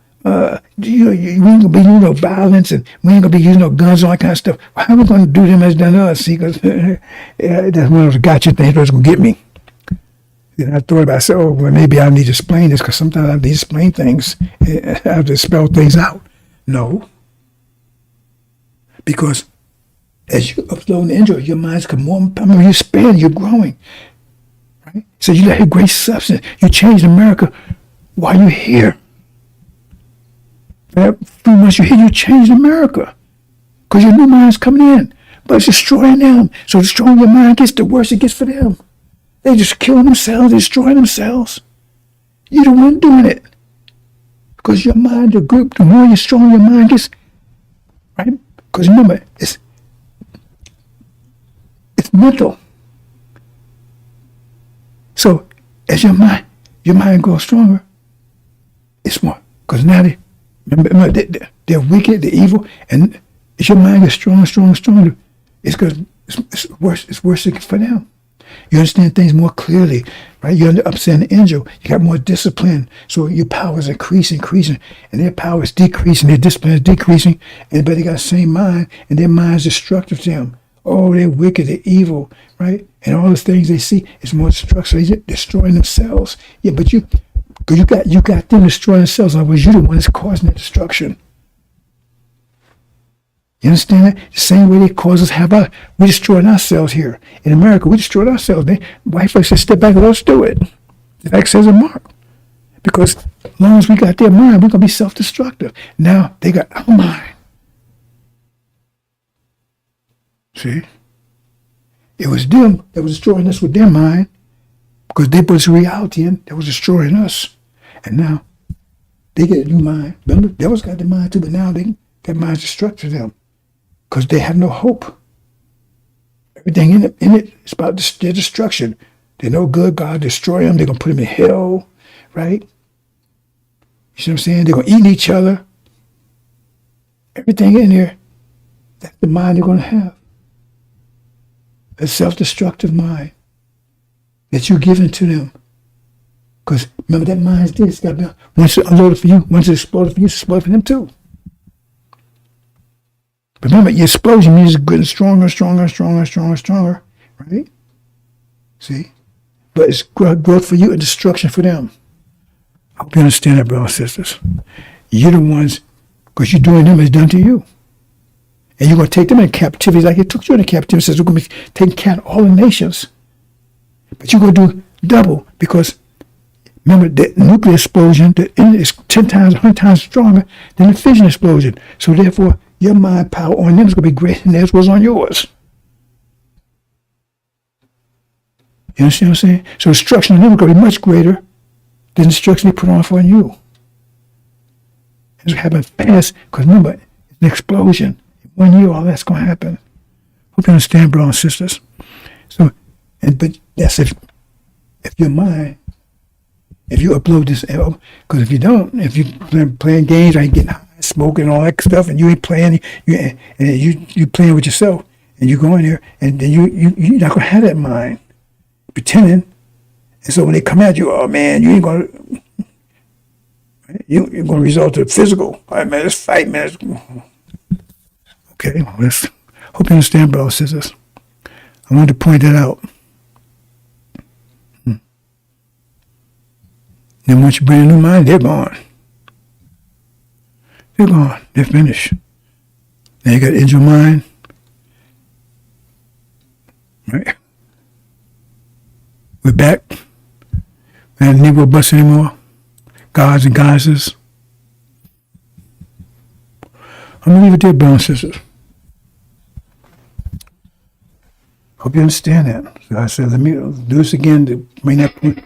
we ain't going to be using no violence and we ain't going to be using no guns and all that kind of stuff. Well, how are we going to do them as done to us? See, because that's one of those gotcha things that's going to get me. Then I thought about it, I said, oh, well, maybe I need to explain this because sometimes I need to explain things. I have to spell things out. No. Because as you upload and enjoy, your mind's come more, I mean, you expand, you're growing. Right? So you let a great substance. You changed America while you're here. That few months you're here, you changed America. Because your new mind's coming in. But it's destroying them. So the stronger your mind gets, the worse it gets for them. They just killing themselves, destroying themselves. You're the one doing it. Because your mind, the group, the more you're strong your mind gets, right? Because remember, it's mental. So as your mind grows stronger, it's more. Because now they're wicked, they're evil, and as your mind gets stronger, it's worse for them. You understand things more clearly, right? You understand the angel. You got more discipline. So your power is increasing, and their power is decreasing. Their discipline is decreasing. And but they got the same mind, and their mind is destructive to them. Oh, they're wicked, they're evil, right? And all the things they see is more destruction. They're destroying themselves. Yeah, but you got them destroying themselves. Otherwise, you're the one that's causing that destruction. You understand that? The same way they cause us have us. We're destroying ourselves here. In America, we destroyed ourselves. White folks said, step back and let us do it. The fact says a mark. Because as long as we got their mind, we're going to be self-destructive. Now they got our mind. See? It was them that was destroying us with their mind because they put this reality in that was destroying us. And now they get a new mind. Remember, devils got the mind too, but now that mind's destructive to them. Because they have no hope. Everything in it is about their destruction. They're no good. God destroy them. They're going to put them in hell, right? You see what I'm saying? They're going to eat each other. Everything in there, that's the mind they're going to have. A self-destructive mind that you're giving to them. Because remember, that mind's there. It's got to be, once it's unloaded for you, once it's exploded for you, it's exploded for them too. But remember, your explosion means getting stronger, right? See? But it's growth for you and destruction for them. I hope you understand that, brothers and sisters. You're the ones, because you're doing them as done to you. And you're going to take them in captivity like it took you into captivity. It says we're going to be taking care of all the nations. But you're going to do double because, remember, the nuclear explosion is 10 times, 100 times stronger than the fission explosion. So therefore, your mind power on them is going to be greater than theirs was on yours. You understand what I'm saying? So destruction on them is going to be much greater than the destruction they put on for you. It's happening fast because remember, it's an explosion. In 1 year, all that's going to happen. Hope you understand, brothers and sisters. So, but that's if your mind, if you upload this, because if you don't, if you playing games, right, getting high, smoking and all that stuff, and you ain't playing, you playing with yourself, and you go in there, and then you're not gonna have that mind, pretending, and so when they come at you, oh man, you ain't gonna, you're gonna result to physical. All right, man, let's fight, man. Okay, well, hope you understand, brothers and sisters. I wanted to point that out. Then once you bring a new mind, they're gone. They're gone. They're finished. Now you got angel mind. Right? We're back. We don't need Negro bus anymore. Gods and goddesses. I'm going to leave it there, brothers and sisters. Hope you understand that. So I said, let me do this again to bring that point.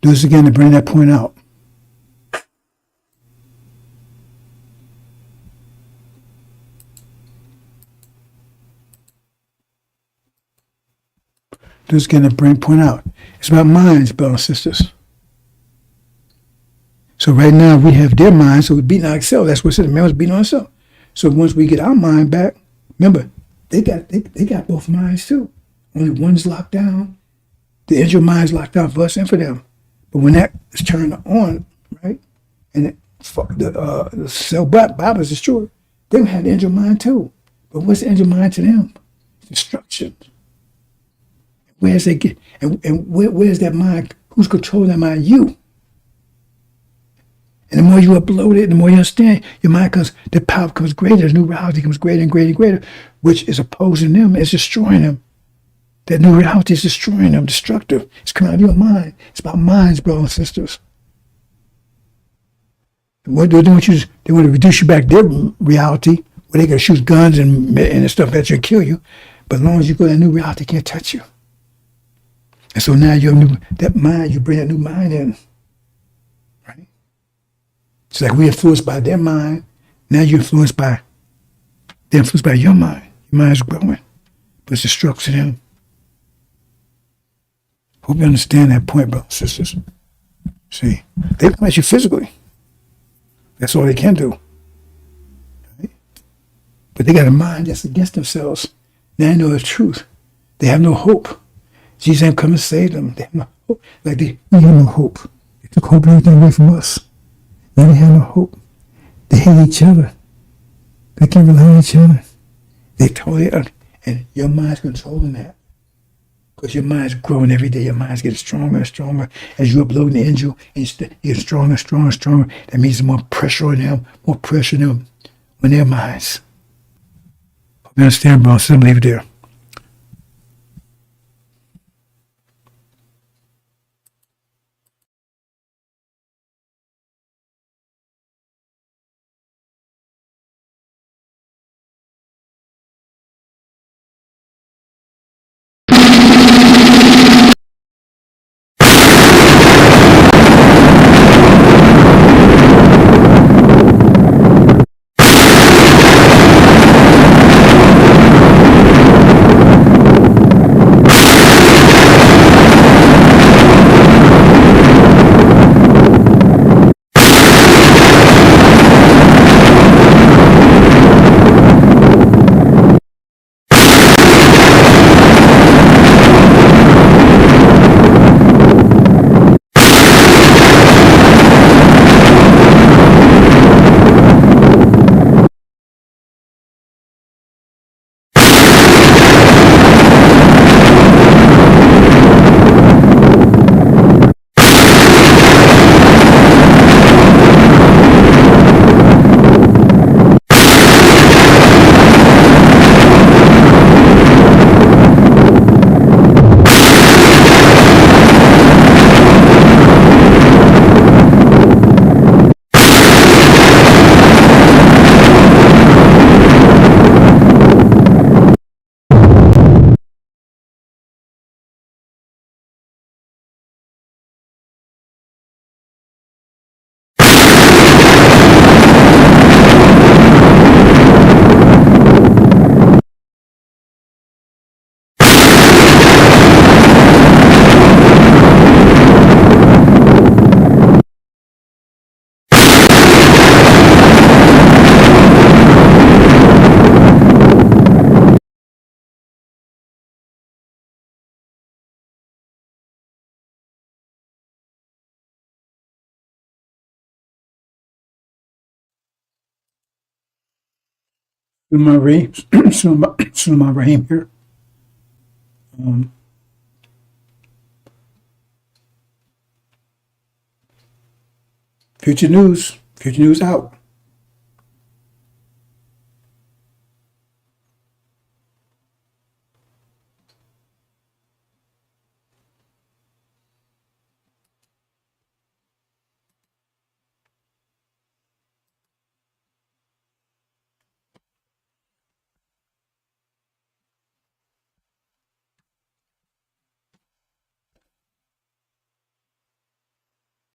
Do this again to bring that point out. Do this again to bring point out. It's about minds, brothers and sisters. So right now we have their minds, so we're beating ourselves. That's what it says. Man was beating on ourselves. So once we get our mind back, remember, they got both minds too. Only one's locked down. The angel mind's locked down for us and for them. But when that is turned on, right, and the cell Bible is destroyed, they have the angel mind too. But what's the angel mind to them? Destruction. Where's they get and where's that mind? Who's controlling that mind? You. And the more you upload it, the more you understand, your mind comes, the power becomes greater, the new reality becomes greater and greater and greater, which is opposing them, it's destroying them. That new reality is destroying them, destructive. It's coming out of your mind. It's about minds, brothers and sisters. What they want you to, they want to reduce you back to their reality, where they can shoot guns and stuff at you and kill you. But as long as you go to that new reality, they can't touch you. And so now you have that mind, you bring that new mind in. Right? It's like we're influenced by their mind. Now they're influenced by your mind. Your mind's growing. But it's destruction to them. Hope you understand that point, brothers and sisters. See, they come at you physically. That's all they can do. Right? But they got a mind that's against themselves. Now they know the truth. They have no hope. Jesus ain't come and save them. They have no hope. Like we have no hope. They took hope and everything away from us. Now they have no hope. They hate each other. They can't rely on each other. They totally, and your mind's controlling that. Because your mind's growing every day. Your mind's getting stronger and stronger. As you upload the angel, and you get stronger and stronger and stronger. That means there's more pressure on them, on their minds. You understand, bro? So I'm leave it there. Sulaiman Rahim here. Future news out.